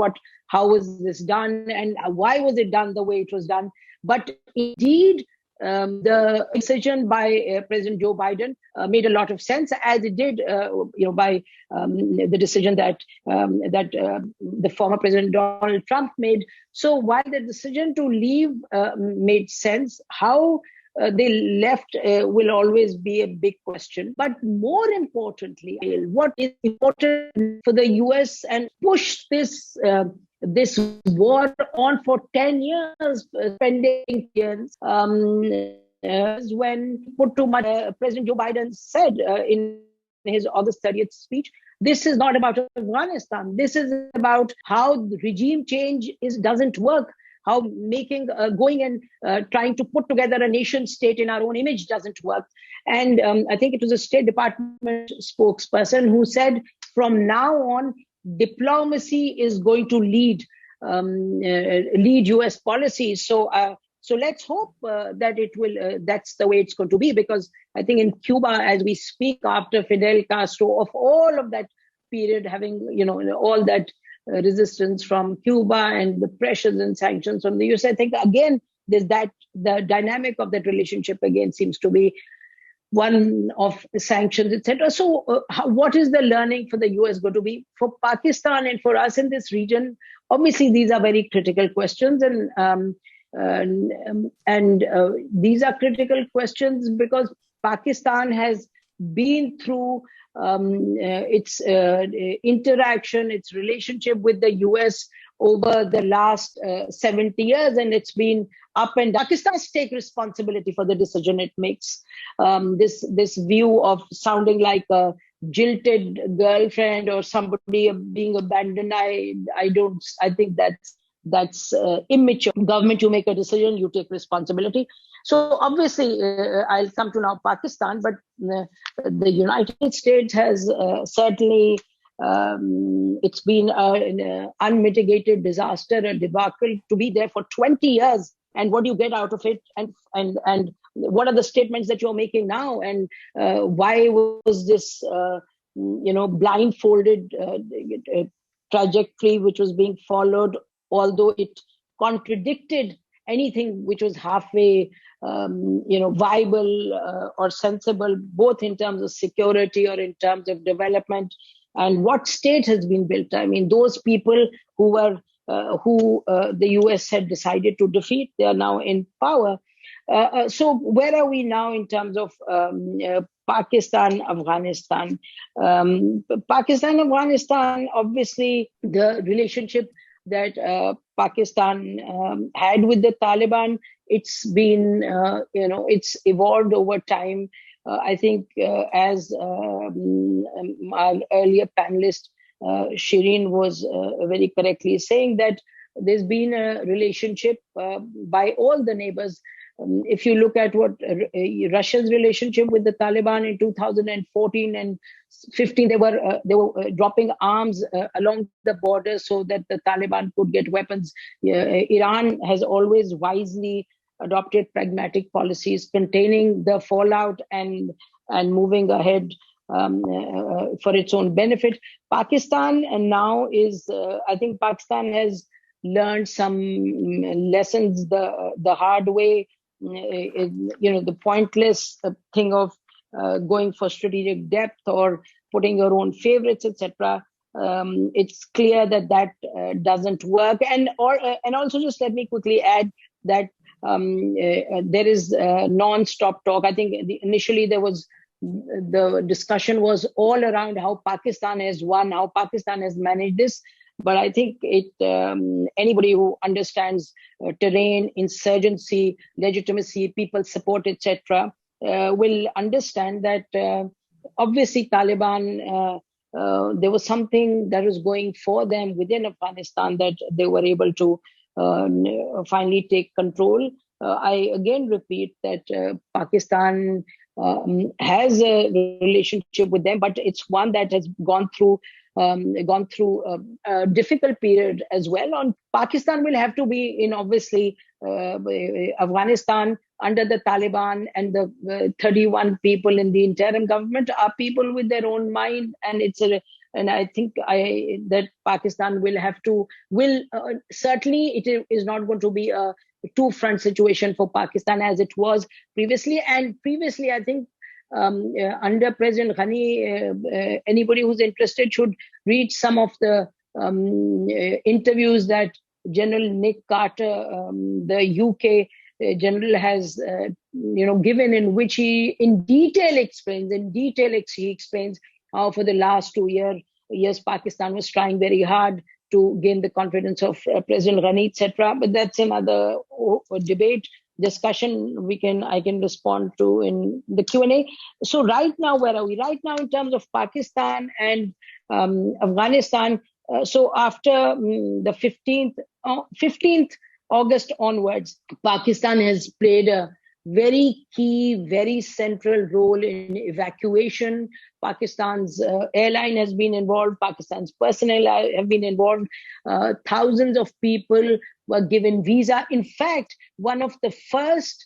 How was this done, and why was it done the way it was done? But indeed, the decision by President Joe Biden made a lot of sense, as it did, by the decision that the former President Donald Trump made. So while the decision to leave made sense, how they left will always be a big question. But more importantly, what is important for the US and push this war on for 10 years, spending years, when put too much, President Joe Biden said in his August 30th speech, this is not about Afghanistan. This is about how regime change doesn't work, how going and trying to put together a nation state in our own image doesn't work. And I think it was a State Department spokesperson who said, from now on, diplomacy is going to lead US policies. So let's hope that it will. That's the way it's going to be, because I think in Cuba, as we speak, after Fidel Castro, of all of that period, having all that resistance from Cuba and the pressures and sanctions from the US, I think again there's the dynamic of that relationship again seems to be one of sanctions, etc. So what is the learning for the US going to be? For Pakistan and for us in this region, obviously these are very critical questions, and these are critical questions because Pakistan has been through its interaction, its relationship with the US over the last 70 years, and it's been up and down. Pakistan must take responsibility for the decision it makes. This view of sounding like a jilted girlfriend or somebody being abandoned, I think that's immature. Government, you make a decision, you take responsibility. So obviously, I'll come to now Pakistan, but the United States has certainly It's been an unmitigated disaster, a debacle, to be there for 20 years. And what do you get out of it? And what are the statements that you're making now? And why was this, blindfolded trajectory which was being followed, although it contradicted anything which was halfway, viable or sensible, both in terms of security or in terms of development? And what state has been built? I mean, those people who the US had decided to defeat, they are now in power. So where are we now in terms of Pakistan, Afghanistan? Pakistan, Afghanistan, obviously the relationship that Pakistan had with the Taliban, it's been, it's evolved over time. I think as our earlier panelist, Shirin, was very correctly saying, that there's been a relationship by all the neighbors. If you look at what Russia's relationship with the Taliban in 2014 and 15, they were dropping arms along the border so that the Taliban could get weapons. Iran has always wisely adopted pragmatic policies containing the fallout and moving ahead for its own benefit. Pakistan and now is, I think Pakistan has learned some lessons the hard way. The pointless thing of going for strategic depth or putting your own favorites, etc. It's clear that doesn't work. And also, just let me quickly add that there is non-stop talk. I think initially the discussion was all around how Pakistan has won, how Pakistan has managed this. But I think anybody who understands terrain, insurgency, legitimacy, people support, etc., will understand that obviously Taliban, there was something that was going for them within Afghanistan that they were able to finally take control. I again repeat that Pakistan has a relationship with them, but it's one that has gone through a difficult period as well. On Pakistan will have to be in, obviously, Afghanistan under the Taliban and the 31 people in the interim government are people with their own mind, and I think that Pakistan will certainly it is not going to be a two-front situation for Pakistan as it was previously. And previously, I think under President Ghani, anybody who's interested should read some of the interviews that General Nick Carter, the UK general, has given, in which he in detail explains how for the last 2 years Pakistan was trying very hard to gain the confidence of President Ghani, etc. But that's another debate discussion I can respond to in the Q&A. So right now, where are we? Right now, in terms of Pakistan and Afghanistan, so after the 15th August onwards, Pakistan has played a very key, very central role in evacuation. Pakistan's airline has been involved. Pakistan's personnel have been involved. Thousands of people were given visa. In fact, one of the first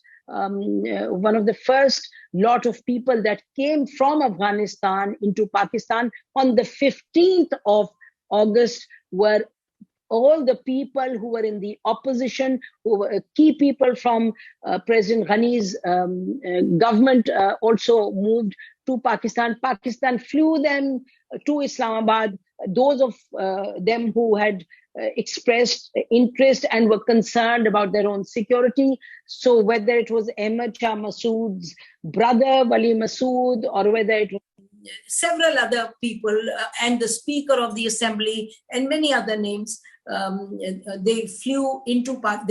lot of people that came from Afghanistan into Pakistan on the 15th of August were all the people who were in the opposition, who were key people from President Ghani's government, also moved to Pakistan. Pakistan flew them to Islamabad. Those of them who had expressed interest and were concerned about their own security. So whether it was Ahmad Shah Massoud's brother, Wali Massoud, or whether it was several other people and the Speaker of the Assembly and many other names, they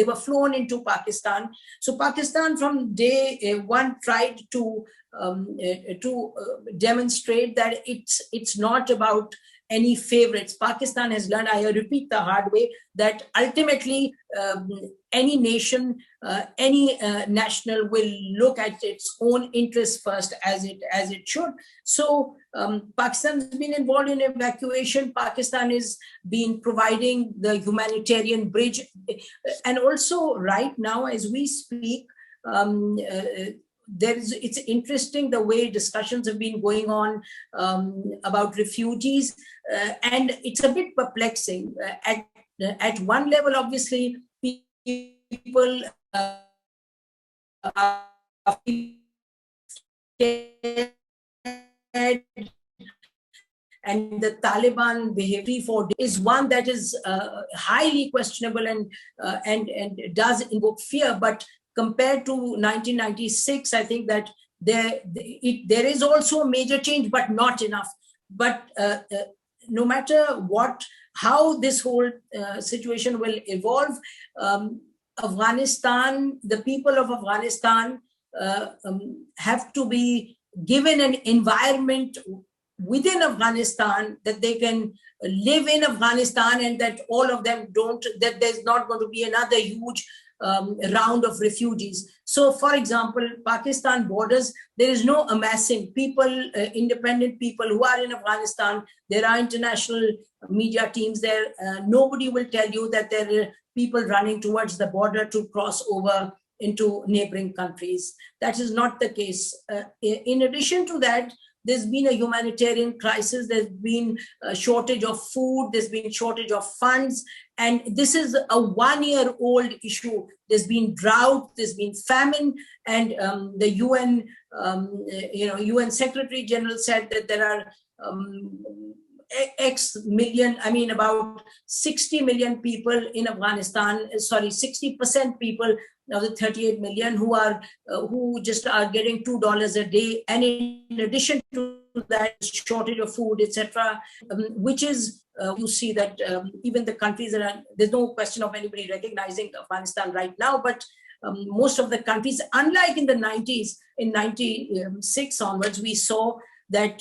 were flown into Pakistan. So Pakistan from day one tried to demonstrate that it's not about any favorites. Pakistan has learned, I repeat the hard way, that ultimately any nation, any national will look at its own interests first, as it should. So Pakistan's been involved in evacuation. Pakistan is been providing the humanitarian bridge, and also right now as we speak, it's interesting the way discussions have been going on about refugees, and it's a bit perplexing. At one level, obviously, people are scared, and the Taliban behavior for is one that is highly questionable and does invoke fear. But compared to 1996, I think that there is also a major change, but not enough. But no matter how this whole situation will evolve, Afghanistan, the people of Afghanistan have to be given an environment within Afghanistan that they can live in Afghanistan, and that all of them that there's not going to be another huge round of refugees. So, for example, Pakistan borders, there is no amassing people, independent people who are in Afghanistan. There are international media teams there. Nobody will tell you that there are people running towards the border to cross over into neighboring countries. That is not the case. In addition to that, there's been a humanitarian crisis. There's been a shortage of food. There's been shortage of funds. And this is a one-year-old issue. There's been drought. There's been famine. And the UN, UN Secretary General said that there are about 60 million people in Afghanistan, 60% people of the 38 million who just are getting $2 a day. And in addition to that, shortage of food, etc., which is, you see that even the countries there's no question of anybody recognizing Afghanistan right now, but most of the countries, unlike in the 90s, in 96 onwards, we saw that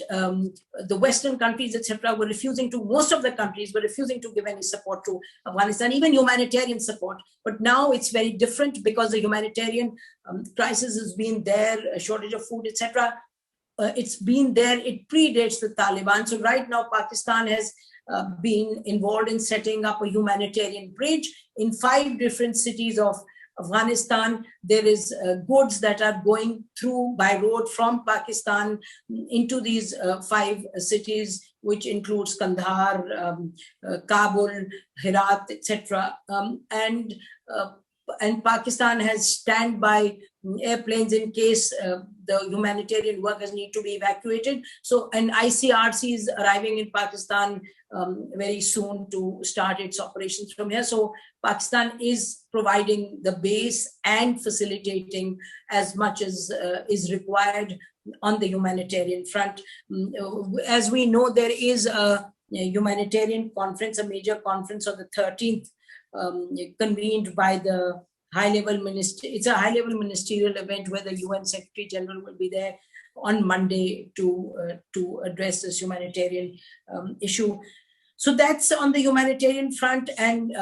the Western countries, etc., most of the countries were refusing to give any support to Afghanistan, even humanitarian support. But now it's very different because the humanitarian crisis has been there, a shortage of food, etc. It's been there, it predates the Taliban. So right now, Pakistan has been involved in setting up a humanitarian bridge in 5 different cities of Afghanistan. There is goods that are going through by road from Pakistan into these 5 cities, which includes Kandahar, Kabul, Herat, etc. And Pakistan has standby airplanes in case the humanitarian workers need to be evacuated. So an ICRC is arriving in Pakistan very soon to start its operations from here. So Pakistan is providing the base and facilitating as much as is required on the humanitarian front. As we know, there is a humanitarian conference, a major conference on the 13th, convened by the high-level minister. It's a high-level ministerial event where the UN Secretary General will be there on Monday to address this humanitarian issue. So that's on the humanitarian front, and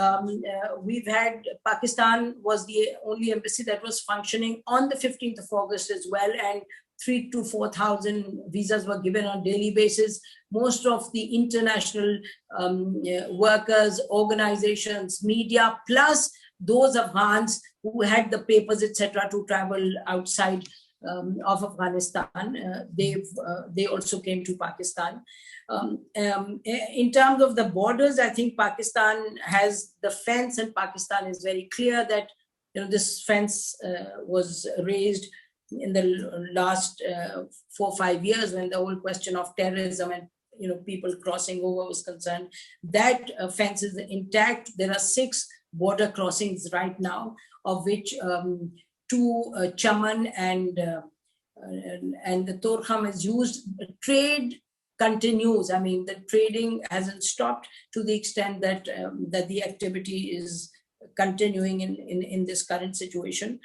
we've had, Pakistan was the only embassy that was functioning on the 15th of August as well, and 3,000 to 4,000 visas were given on a daily basis. Most of the international workers, organizations, media, plus those Afghans who had the papers, etc., to travel outside of Afghanistan, they also came to Pakistan. In terms of the borders, I think Pakistan has the fence, and Pakistan is very clear that this fence was raised in the last 4 or 5 years when the whole question of terrorism and people crossing over was concerned. That fence is intact. There are 6 border crossings right now, of which 2 Chaman and the Torkham is used. Trade continues. I mean, the trading hasn't stopped to the extent that that the activity is continuing in this current situation.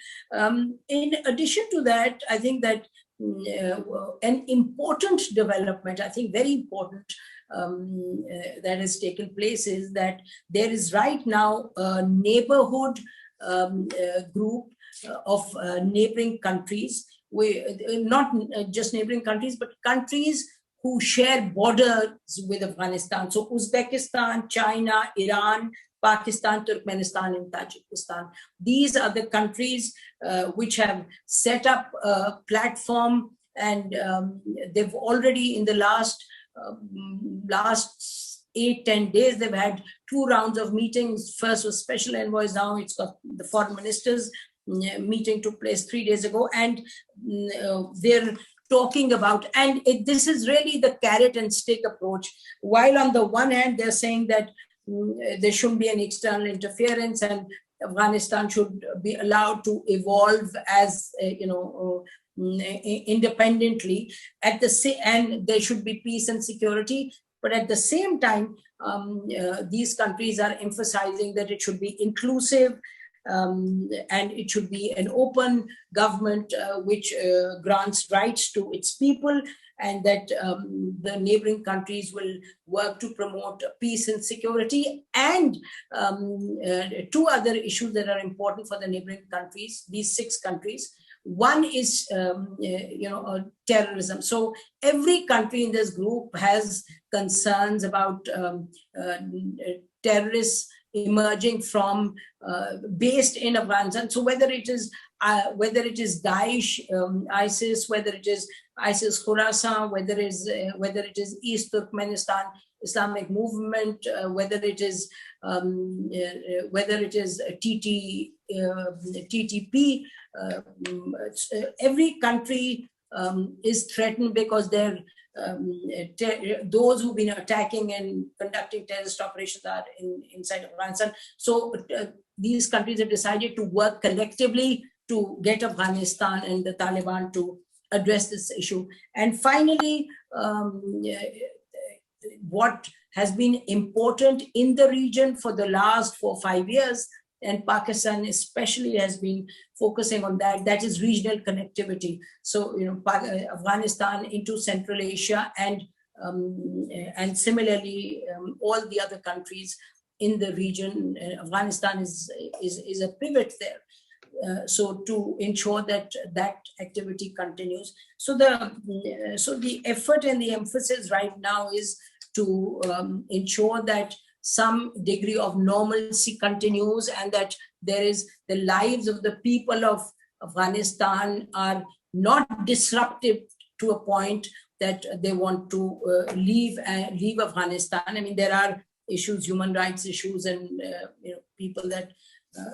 In addition to that, I think that an important development, I think very important, that has taken place is that there is right now a neighborhood group of neighboring countries, not just neighboring countries, but countries who share borders with Afghanistan. So Uzbekistan, China, Iran, Pakistan, Turkmenistan, and Tajikistan. These are the countries which have set up a platform, and they've already in the last 8-10 days, they've had 2 rounds of meetings. First was special envoys, now it's got the foreign ministers meeting took place 3 days ago, and they're talking about, and this is really the carrot and stick approach. While on the one hand, they're saying that there shouldn't be any external interference and Afghanistan should be allowed to evolve as, independently, and there should be peace and security. But at the same time, these countries are emphasizing that it should be inclusive, and it should be an open government which grants rights to its people, and that the neighboring countries will work to promote peace and security. And 2 other issues that are important for the neighboring countries, these 6 countries. One is, terrorism. So every country in this group has concerns about terrorists emerging from based in Afghanistan. So whether it is Daesh, ISIS, whether it is ISIS Khorasan, whether it is East Turkmenistan Islamic movement, whether it is TTP, every country is threatened because they're those who've been attacking and conducting terrorist operations are inside Afghanistan. So these countries have decided to work collectively to get Afghanistan and the Taliban to address this issue. And finally, what has been important in the region for the last 4 or 5 years, and Pakistan especially has been focusing on that is regional connectivity. So, Afghanistan into Central Asia, and similarly, all the other countries in the region. Afghanistan is a pivot there. So to ensure that activity continues. So the effort and the emphasis right now is to ensure that some degree of normalcy continues, and that the lives of the people of Afghanistan are not disrupted to a point that they want to leave Afghanistan. I mean, there are issues, human rights issues, and people that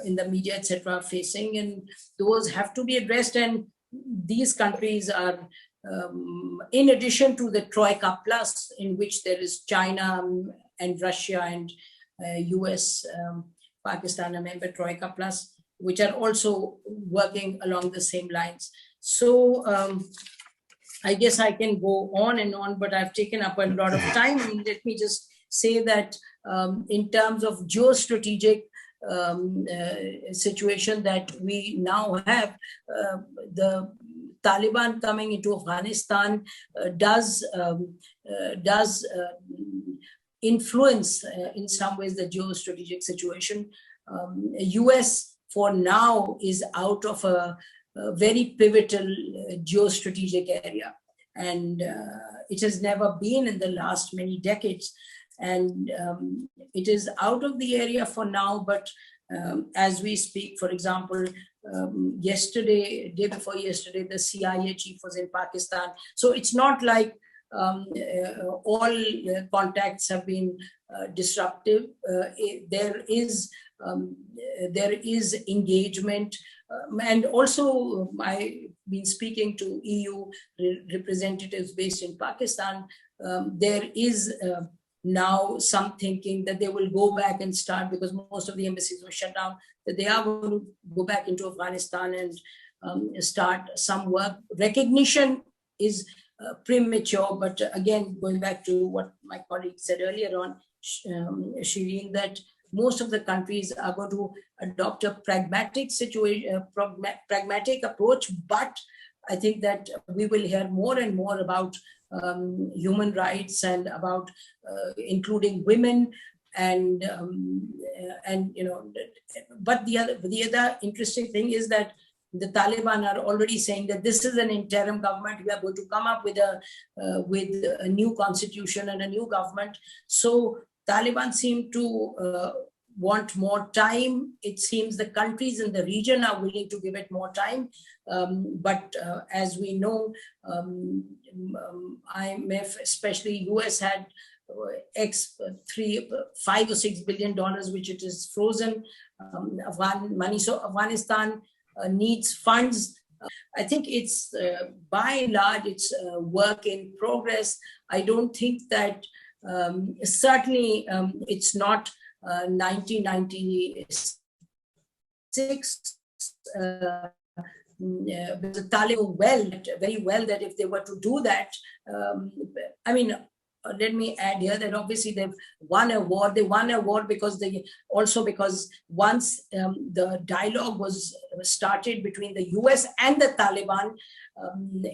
in the media, etc., are facing, and those have to be addressed. And these countries are, in addition to the Troika Plus, in which there is China and Russia and US, Pakistan, a member Troika Plus, which are also working along the same lines. So I guess I can go on and on, but I've taken up a lot of time. And let me just say that in terms of geostrategic situation that we now have, the Taliban coming into Afghanistan does influence in some ways the geostrategic situation. US for now is out of a very pivotal geostrategic area, and it has never been in the last many decades. And it is out of the area for now, but as we speak, for example, day before yesterday, the CIA chief was in Pakistan. So it's not like all contacts have been disruptive. There is engagement, and also I've been speaking to EU representatives based in Pakistan. There is now some thinking that they will go back and start, because most of the embassies were shut down, that they are going to go back into Afghanistan and start some work. Recognition is premature, but again, going back to what my colleague said earlier on, Shirin, that most of the countries are going to adopt a pragmatic approach, but I think that we will hear more and more about human rights and about including women. And but the other interesting thing is that the Taliban are already saying that this is an interim government. We are going to come up with a new constitution and a new government. So Taliban seem to want more time. It seems the countries in the region are willing to give it more time. But as we know, IMF, especially US, had $5 or $6 billion, which it is frozen money. So Afghanistan needs funds. I think it's by and large, it's work in progress. I don't think that certainly it's not 1996. The Taliban very well that if they were to do that, let me add here that obviously they've won a war. They won a war because once the dialogue was started between the US and the Taliban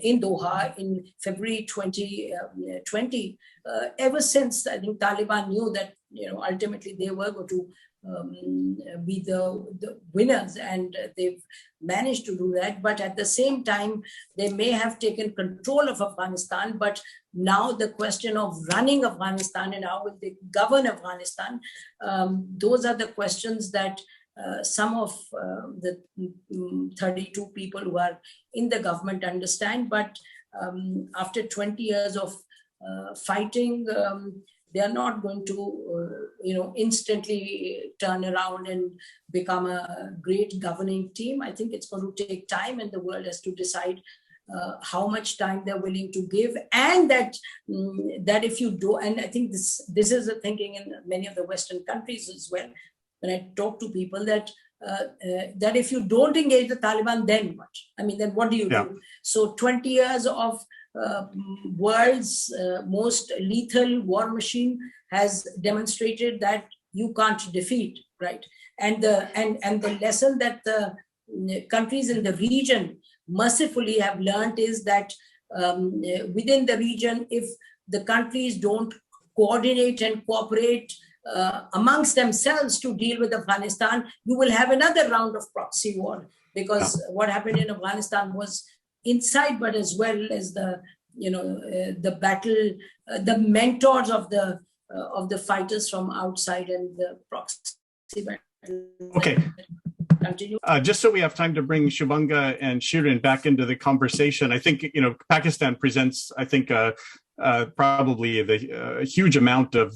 in Doha in February 2020, ever since I think Taliban knew that ultimately they were going to be the winners, and they've managed to do that. But at the same time, they may have taken control of Afghanistan, but now the question of running Afghanistan and how will they govern Afghanistan, those are the questions that some of the 32 people who are in the government understand. But after 20 years of fighting, they are not going to, instantly turn around and become a great governing team. I think it's going to take time, and the world has to decide how much time they're willing to give, and that if you do, and I think this is the thinking in many of the Western countries as well. When I talk to people that if you don't engage the Taliban, then what? Then what do you do? So 20 years of world's most lethal war machine has demonstrated that you can't defeat, right? And the lesson that the countries in the region mercifully have learned is that within the region, if the countries don't coordinate and cooperate amongst themselves to deal with Afghanistan, you will have another round of proxy war, because what happened in Afghanistan was inside, but as well as the battle, the mentors of the fighters from outside, and the proxy battle. Okay. Continue. Just so we have time to bring Shubhanga and Shirin back into the conversation, I think Pakistan presents, I think, probably a huge amount of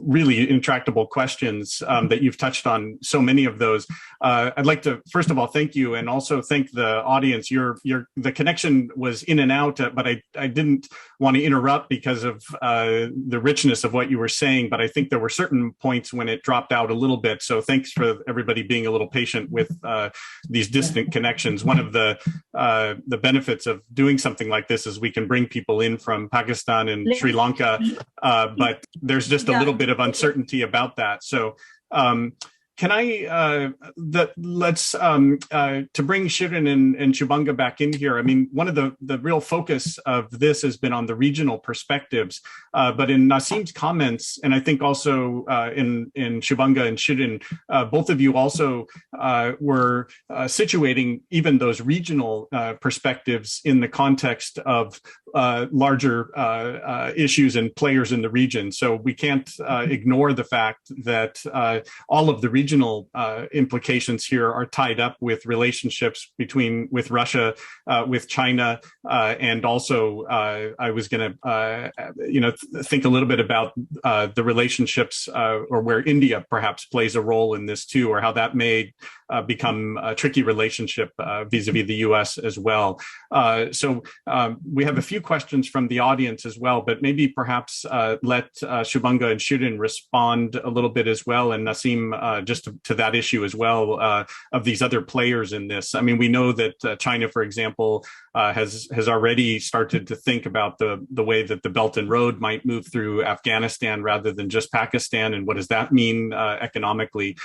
really intractable questions that you've touched on. So many of those. I'd like to first of all thank you, and also thank the audience. The connection was in and out, but I didn't want to interrupt because of the richness of what you were saying. But I think there were certain points when it dropped out a little bit. So thanks for everybody being a little patient with these distant connections. One of the benefits of doing something like this is we can bring people in from Pakistan and Sri Lanka, but there's just a little bit of uncertainty about that. So can I, let's, to bring Shirin and Shubhanga back in here. One of the real focus of this has been on the regional perspectives, but in Nasim's comments, and I think also in Shubhanga and Shirin, both of you also were situating even those regional perspectives in the context of larger issues and players in the region. So we can't ignore the fact that all of the regional implications here are tied up with relationships with Russia, with China, and also I was going to think a little bit about the relationships or where India perhaps plays a role in this too, or how that may become a tricky relationship vis-a-vis the US as well. So we have a few questions from the audience as well, but maybe perhaps let Shubhanga and Shirin respond a little bit as well, and Nasim just to that issue as well of these other players in this. We know that China, for example, has already started to think about the way that the Belt and Road might move through Afghanistan rather than just Pakistan, and what does that mean economically?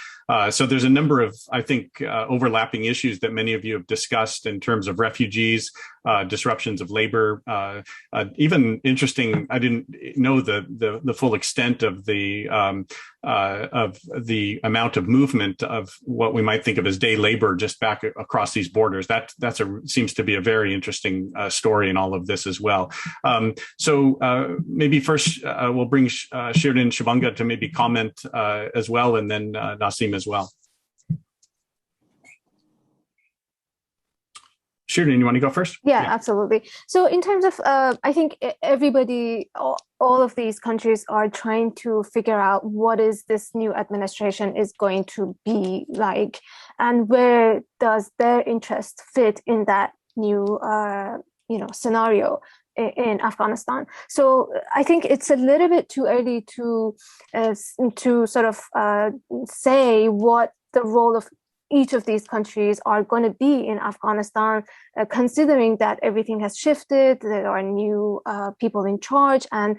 So there's a number of, I think, overlapping issues that many of you have discussed in terms of refugees, disruptions of labor, even interesting. I didn't know the full extent of the amount of movement of what we might think of as day labor just back across these borders. Seems to be a very interesting story in all of this as well. So maybe first we'll bring Shirin Shubhanga to maybe comment as well, and then Nasim as well. Shirin, you want to go first? Yeah, absolutely. So in terms of, I think everybody, all of these countries are trying to figure out what is this new administration is going to be like, and where does their interest fit in that new, scenario in Afghanistan. So I think it's a little bit too early to sort of say what the role of each of these countries are going to be in Afghanistan, considering that everything has shifted, there are new people in charge. And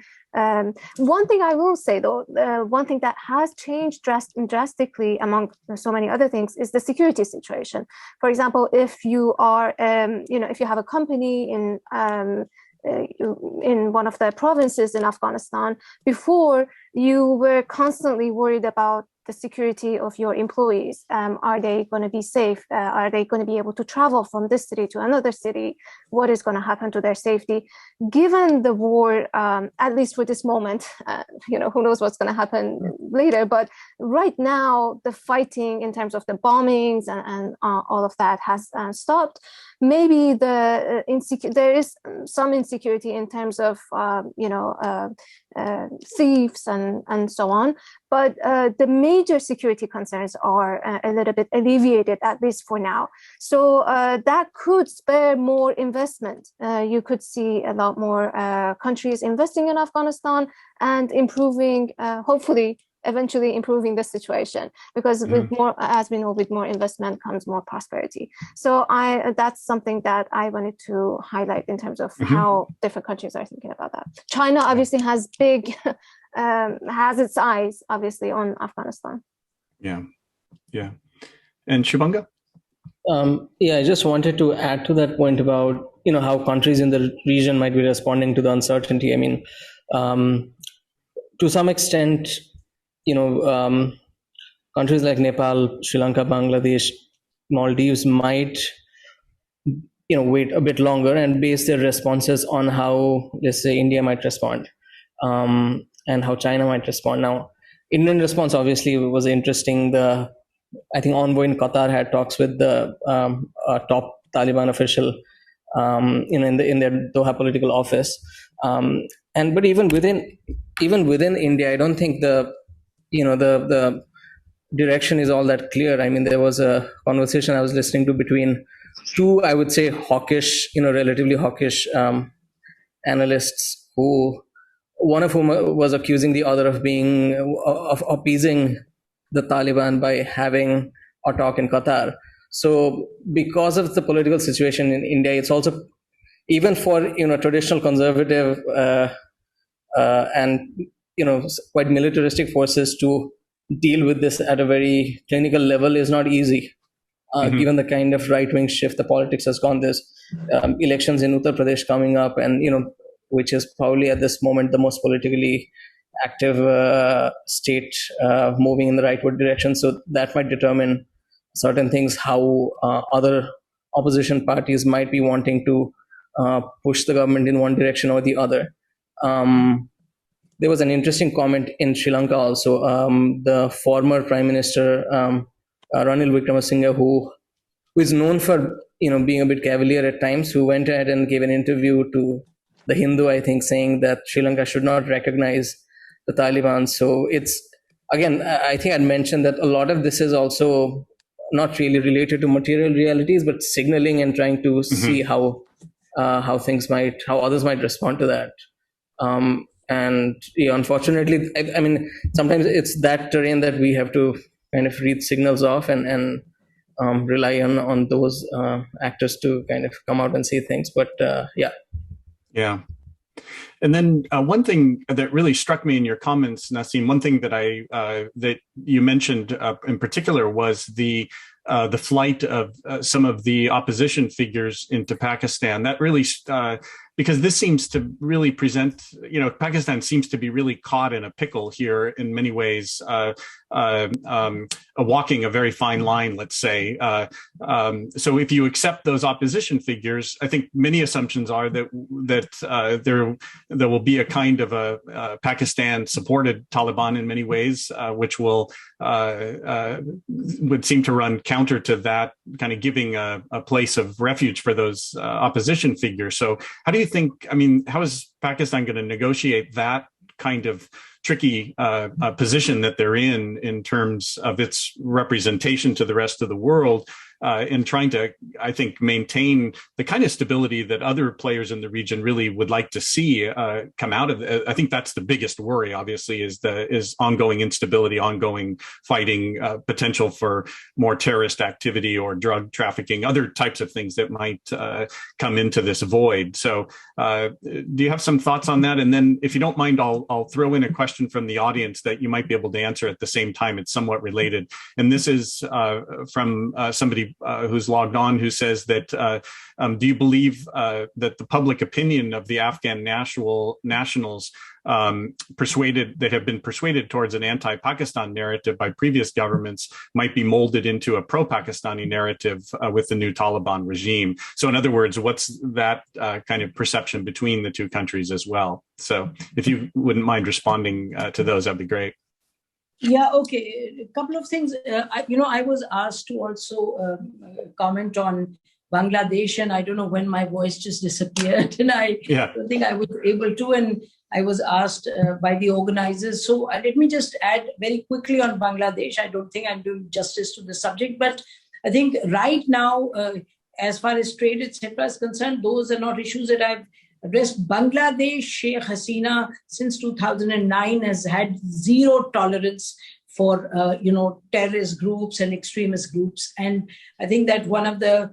one thing I will say, though, one thing that has changed drastically among so many other things is the security situation. For example, if you are, if you have a company in one of the provinces in Afghanistan, before you were constantly worried about the security of your employees. Are they going to be safe? Are they going to be able to travel from this city to another city? What is going to happen to their safety? Given the war, at least for this moment, who knows what's going to happen later, but right now the fighting in terms of the bombings and all of that has stopped. Maybe there is some insecurity in terms of thieves and so on, but the major security concerns are a little bit alleviated, at least for now. So that could spur more investment. You could see a lot more countries investing in Afghanistan and improving, hopefully, eventually improving the situation, because with more, as we know, with more investment comes more prosperity. So that's something that I wanted to highlight in terms of how different countries are thinking about that. China obviously has has its eyes obviously on Afghanistan. Yeah. And Shubhanga? I just wanted to add to that point about how countries in the region might be responding to the uncertainty. I mean, to some extent, countries like Nepal, Sri Lanka, Bangladesh, Maldives might, wait a bit longer and base their responses on how, let's say, India might respond, and how China might respond. Now, Indian response obviously was interesting. I think envoy in Qatar had talks with the top Taliban official, in their Doha political office, but even within India, I don't think the direction is all that clear. I mean, there was a conversation I was listening to between two, I would say, hawkish, relatively hawkish analysts, who one of whom was accusing the other of appeasing the Taliban by having a talk in Qatar. So because of the political situation in India, it's also, even for traditional conservative and quite militaristic forces, to deal with this at a very clinical level is not easy, given the kind of right-wing shift the politics has gone. There's elections in Uttar Pradesh coming up, and which is probably at this moment the most politically active state, moving in the rightward direction. So that might determine certain things, how other opposition parties might be wanting to push the government in one direction or the other. There was an interesting comment in Sri Lanka also. The former Prime Minister, Ranil Wickremesinghe, who is known for being a bit cavalier at times, who went ahead and gave an interview to The Hindu, I think, saying that Sri Lanka should not recognize the Taliban. So it's, again, I think I'd mentioned that a lot of this is also not really related to material realities, but signaling and trying to see how others might respond to that. And unfortunately, I mean, sometimes it's that terrain that we have to kind of read signals off and rely on those actors to kind of come out and say things. But yeah. Yeah. And then one thing that really struck me in your comments, Nasim, one thing that that you mentioned in particular was the flight of some of the opposition figures into Pakistan. That really, because this seems to really present, Pakistan seems to be really caught in a pickle here in many ways, walking a very fine line, let's say. So if you accept those opposition figures, I think many assumptions are that there will be a kind of a Pakistan-supported Taliban in many ways, which would seem to run counter to that, kind of giving a place of refuge for those opposition figures. So how do you think, how is Pakistan going to negotiate that kind of tricky position that they're in terms of its representation to the rest of the world, in trying to, I think, maintain the kind of stability that other players in the region really would like to see come out of it? I think that's the biggest worry, obviously, is ongoing instability, ongoing fighting, potential for more terrorist activity or drug trafficking, other types of things that might come into this void. So do you have some thoughts on that? And then if you don't mind, I'll throw in a question from the audience that you might be able to answer at the same time. It's somewhat related. And this is from somebody who's logged on, who says that, do you believe that the public opinion of the Afghan nationals that have been persuaded towards an anti-Pakistan narrative by previous governments might be molded into a pro-Pakistani narrative with the new Taliban regime? So in other words, what's that kind of perception between the two countries as well? So if you wouldn't mind responding to those, that'd be great. Yeah, okay. A couple of things. I was asked to also comment on Bangladesh, and I don't know when my voice just disappeared, and I don't think I was able to, and I was asked by the organizers. So let me just add very quickly on Bangladesh. I don't think I'm doing justice to the subject, but I think right now, as far as trade, etc. is concerned, those are not issues that I've addressed. Bangladesh, Sheikh Hasina, since 2009 has had zero tolerance for, terrorist groups and extremist groups. And I think that one of the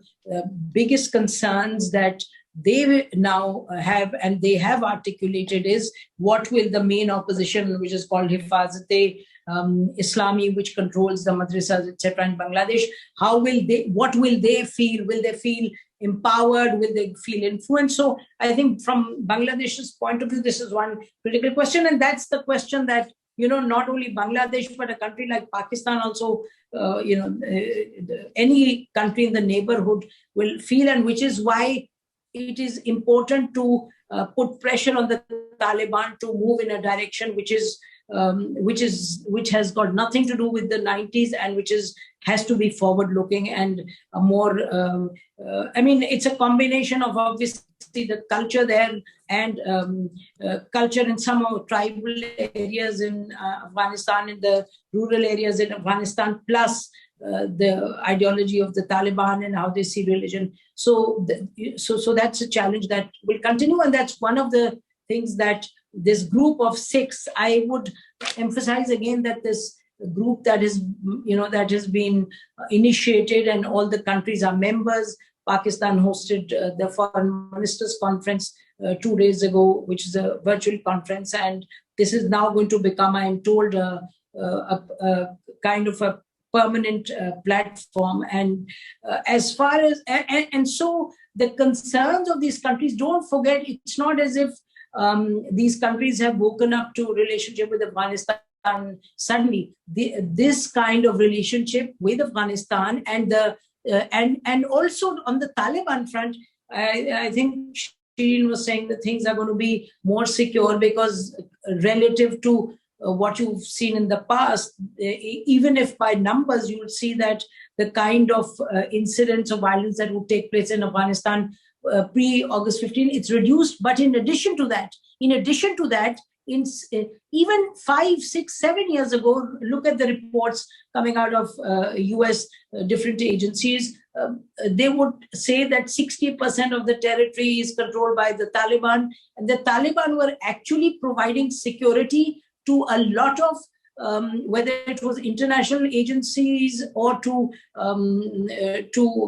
biggest concerns that they now have, and they have articulated, is what will the main opposition, which is called Hifazat-e Islami, which controls the madrasas, etc. in Bangladesh, what will they feel? Will they feel empowered? Will they feel influenced? So I think from Bangladesh's point of view, this is one critical question. And that's the question that, not only Bangladesh, but a country like Pakistan also, any country in the neighborhood will feel, and which is why it is important to put pressure on the Taliban to move in a direction which has got nothing to do with the 90s, and which has to be forward-looking and a more. It's a combination of obviously the culture there and culture in some of tribal areas in Afghanistan, in the rural areas in Afghanistan, plus the ideology of the Taliban and how they see religion. So that's a challenge that will continue, and that's one of the things that this group of 6. I would emphasize again that this group that has been initiated, and all the countries are members. Pakistan hosted the Foreign Ministers Conference 2 days ago, which is a virtual conference, and this is now going to become, I am told, a kind of a permanent platform. And as far as and so the concerns of these countries, don't forget, it's not as if these countries have woken up to relationship with Afghanistan suddenly. This kind of relationship with Afghanistan and and also on the Taliban front, I think Shirin was saying that things are going to be more secure, because relative to what you've seen in the past, even if by numbers you will see that the kind of incidents of violence that would take place in Afghanistan pre-August 15, it's reduced. But in addition to that, even 5, 6, 7 years ago, look at the reports coming out of US different agencies. They would say that 60% of the territory is controlled by the Taliban, and the Taliban were actually providing security to a lot of whether it was international agencies or to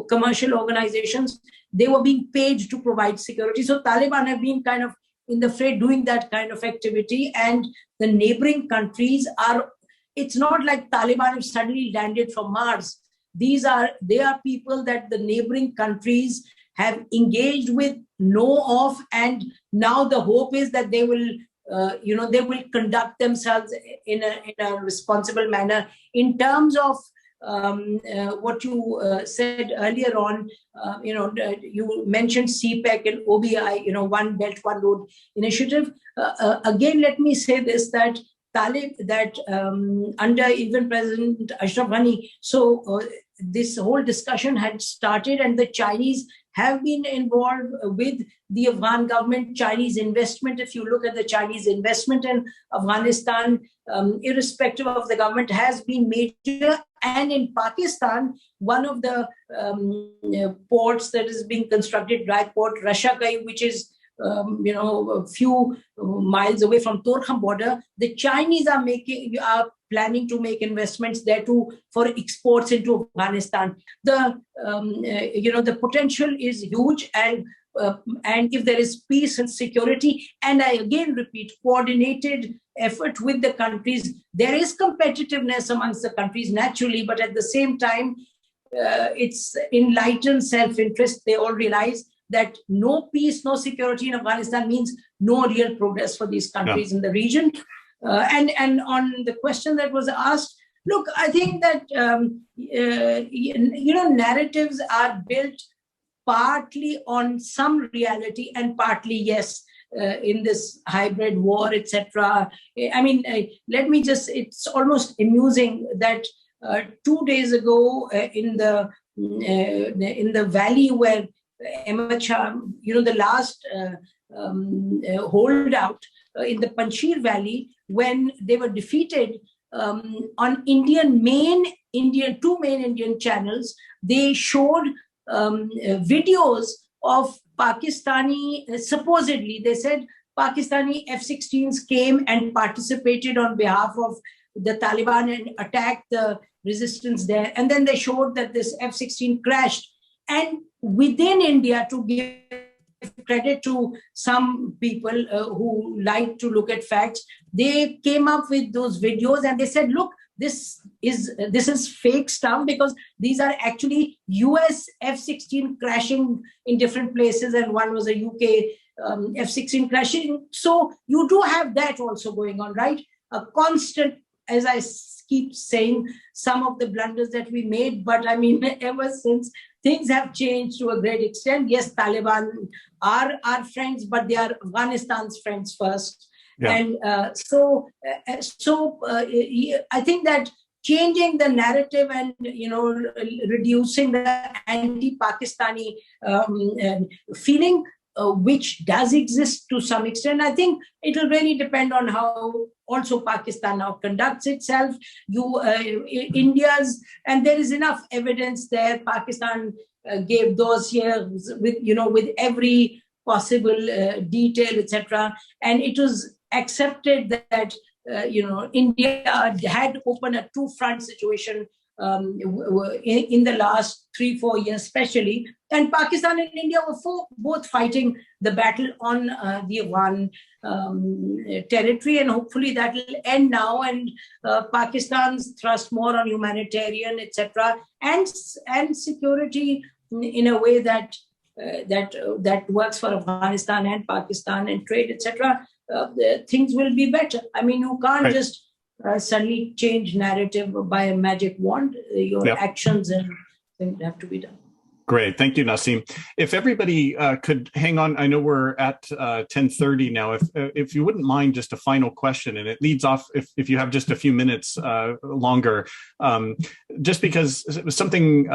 commercial organizations, they were being paid to provide security. So Taliban have been kind of in the fray doing that kind of activity, and the neighboring countries are, it's not like Taliban have suddenly landed from Mars. They are people that the neighboring countries have engaged with, know of, and now the hope is that they will they will conduct themselves in a responsible manner. In terms of what you said earlier on, you mentioned CPEC and OBI, One Belt, One Road initiative. Again, let me say this, that under even President Ashraf Ghani, this whole discussion had started, and the Chinese have been involved with the Afghan government. Chinese investment, if you look at the Chinese investment in Afghanistan, irrespective of the government, has been major. And in Pakistan, one of the ports that is being constructed, dry port, Rashakai, which is a few miles away from Torkham border, the Chinese are planning to make investments there too for exports into Afghanistan. The potential is huge, and if there is peace and security, and I again repeat, coordinated effort with the countries, there is competitiveness amongst the countries naturally, but at the same time, it's enlightened self-interest. They all realize that no peace, no security in Afghanistan means no real progress for these countries in the region. And on the question that was asked, look, I think that, narratives are built partly on some reality and partly, yes, in this hybrid war, etc. I mean, it's almost amusing that 2 days ago in the valley where the last holdout in the Panjshir Valley, when they were defeated on two main Indian channels, they showed videos of Pakistani, supposedly, they said Pakistani F-16s came and participated on behalf of the Taliban and attacked the resistance there. And then they showed that this F-16 crashed. And within India, to give credit to some people who like to look at facts, they came up with those videos and they said, look, this is fake stuff, because these are actually US F-16 crashing in different places, and one was a UK F-16 crashing. So you do have that also going on, right? A constant, as I keep saying, some of the blunders that we made, but I mean, ever since, things have changed to a great extent. Yes, Taliban are our friends, but they are Afghanistan's friends first. Yeah. And I think that changing the narrative and reducing the anti-Pakistani feeling, which does exist to some extent, I think it will really depend on how also Pakistan now conducts itself. India's, and there is enough evidence there. Pakistan gave dossiers with every possible detail, etc. And it was accepted that India had opened a two-front situation in the last 3-4 years, especially, and Pakistan and India were both fighting the battle on the Afghan territory, and hopefully that will end now. And Pakistan's thrust more on humanitarian, etc., and security in a way that works for Afghanistan and Pakistan, and trade, etc. Things will be better. I mean, you can't just suddenly change narrative by a magic wand. Your actions and things have to be done. Great. Thank you, Nasim. If everybody could hang on, I know we're at 10:30 now. If you wouldn't mind, just a final question, and it leads off, if you have just a few minutes longer, just because it was something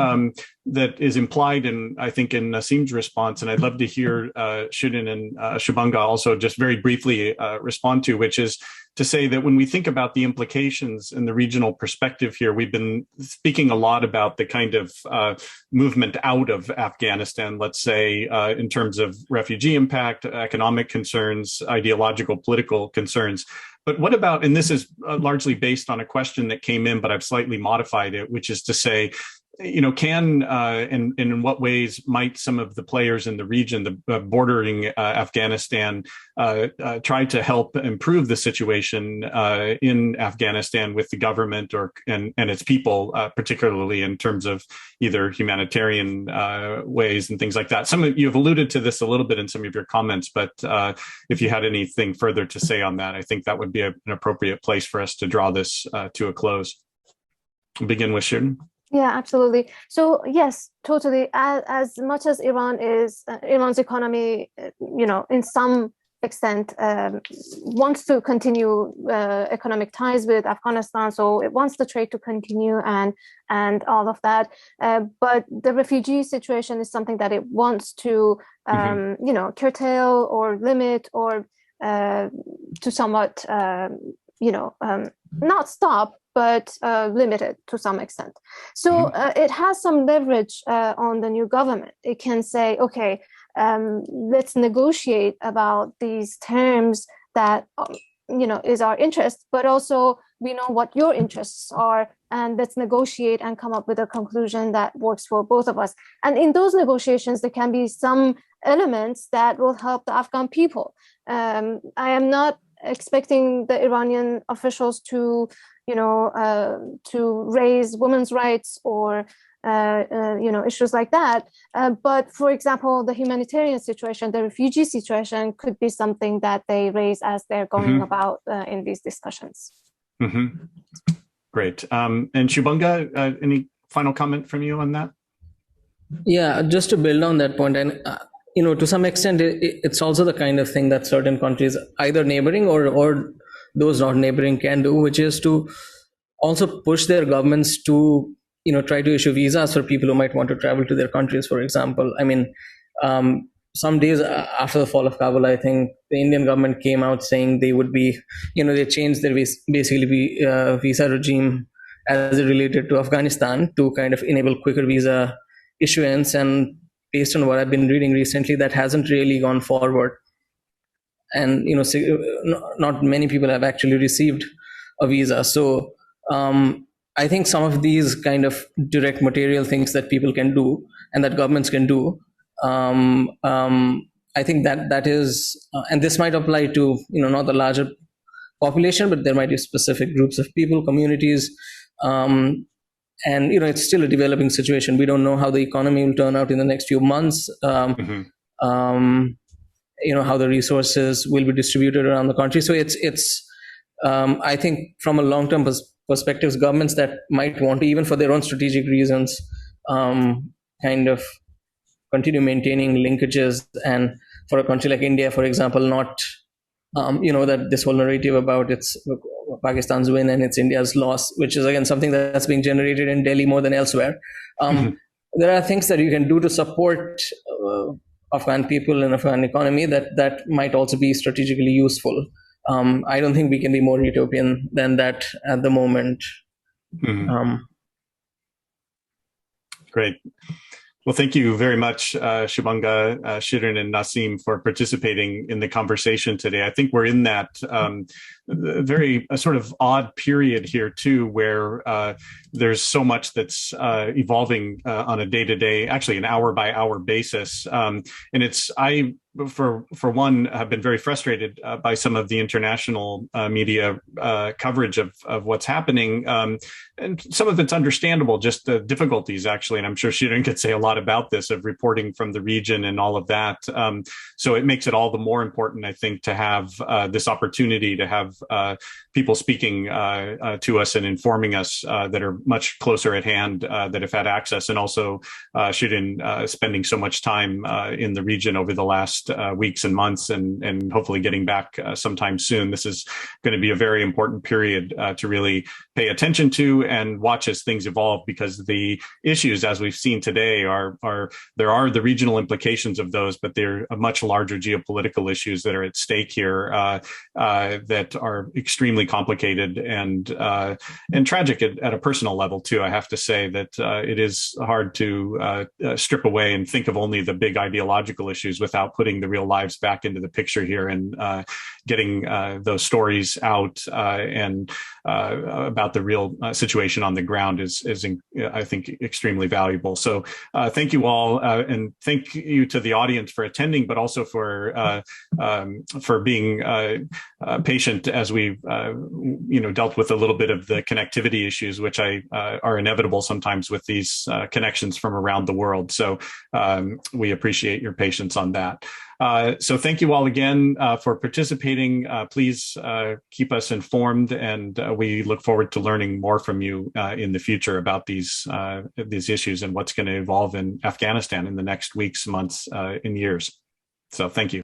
that is implied in, I think, in Nasim's response, and I'd love to hear Shirin and Shubhanga also just very briefly respond to, which is to say that when we think about the implications in the regional perspective here, we've been speaking a lot about the kind of movement out of Afghanistan, let's say, in terms of refugee impact, economic concerns, ideological, political concerns. But what about, and this is largely based on a question that came in, but I've slightly modified it, which is to say, can and in what ways might some of the players in the region, the bordering Afghanistan, try to help improve the situation in Afghanistan with the government and its people, particularly in terms of either humanitarian ways and things like that? Some of you've alluded to this a little bit in some of your comments, but if you had anything further to say on that, I think that would be an appropriate place for us to draw this to a close. We'll begin with Shirin. Yeah, absolutely. So yes, totally. As much as Iran's economy, in some extent, wants to continue economic ties with Afghanistan, so it wants the trade to continue and all of that. But the refugee situation is something that it wants to, curtail or limit or to somewhat, not stop, but limited to some extent. So it has some leverage on the new government. It can say, okay, let's negotiate about these terms that, is our interest, but also we know what your interests are, and let's negotiate and come up with a conclusion that works for both of us. And in those negotiations, there can be some elements that will help the Afghan people. I am not expecting the Iranian officials to raise women's rights or, issues like that. But for example, the humanitarian situation, the refugee situation could be something that they raise as they're going about in these discussions. Great. And Shubhanga, any final comment from you on that? Yeah, just to build on that point, and to some extent, it's also the kind of thing that certain countries, either neighboring or those not neighboring, can do, which is to also push their governments to, try to issue visas for people who might want to travel to their countries, for example. I mean, some days after the fall of Kabul, I think the Indian government came out saying they would be, they changed their visa regime as it related to Afghanistan to kind of enable quicker visa issuance. And based on what I've been reading recently, that hasn't really gone forward. And, not many people have actually received a visa. So I think some of these kind of direct material things that people can do and that governments can do, I think that is, and this might apply to, not the larger population, but there might be specific groups of people, communities. And, it's still a developing situation. We don't know how the economy will turn out in the next few months. How the resources will be distributed around the country. So it's I think from a long-term perspective, governments that might want to, even for their own strategic reasons, kind of continue maintaining linkages. And for a country like India, for example, not, that this whole narrative about it's Pakistan's win and it's India's loss, which is again something that's being generated in Delhi more than elsewhere. There are things that you can do to support Afghan people and Afghan economy that might also be strategically useful. I don't think we can be more utopian than that at the moment. Great. Well, thank you very much, Shubhanga, Shirin, and Nasim, for participating in the conversation today. I think we're in that very sort of odd period here, too, where there's so much that's evolving on a day-to-day, actually an hour-by-hour basis. And I, for one, have been very frustrated by some of the international media coverage of what's happening. And some of it's understandable, just the difficulties, actually. And I'm sure Shirin could say a lot about this, of reporting from the region and all of that. So it makes it all the more important, I think, to have this opportunity to have people speaking to us and informing us that are much closer at hand, that have had access. And also Shirin spending so much time in the region over the last weeks and months, and hopefully getting back sometime soon. This is going to be a very important period to really pay attention to and watch as things evolve, because the issues, as we've seen today, there are the regional implications of those, but they're a much larger geopolitical issues that are at stake here that are extremely complicated and tragic at a personal level too. I have to say that it is hard to strip away and think of only the big ideological issues without putting putting the real lives back into the picture here and getting those stories out and about the real situation on the ground is I think, extremely valuable. So thank you all, and thank you to the audience for attending, but also for being patient as we've dealt with a little bit of the connectivity issues, which are inevitable sometimes with these connections from around the world. So we appreciate your patience on that. So thank you all again for participating. Please keep us informed, and we look forward to learning more from you in the future about these issues and what's going to evolve in Afghanistan in the next weeks, months, and years. So thank you.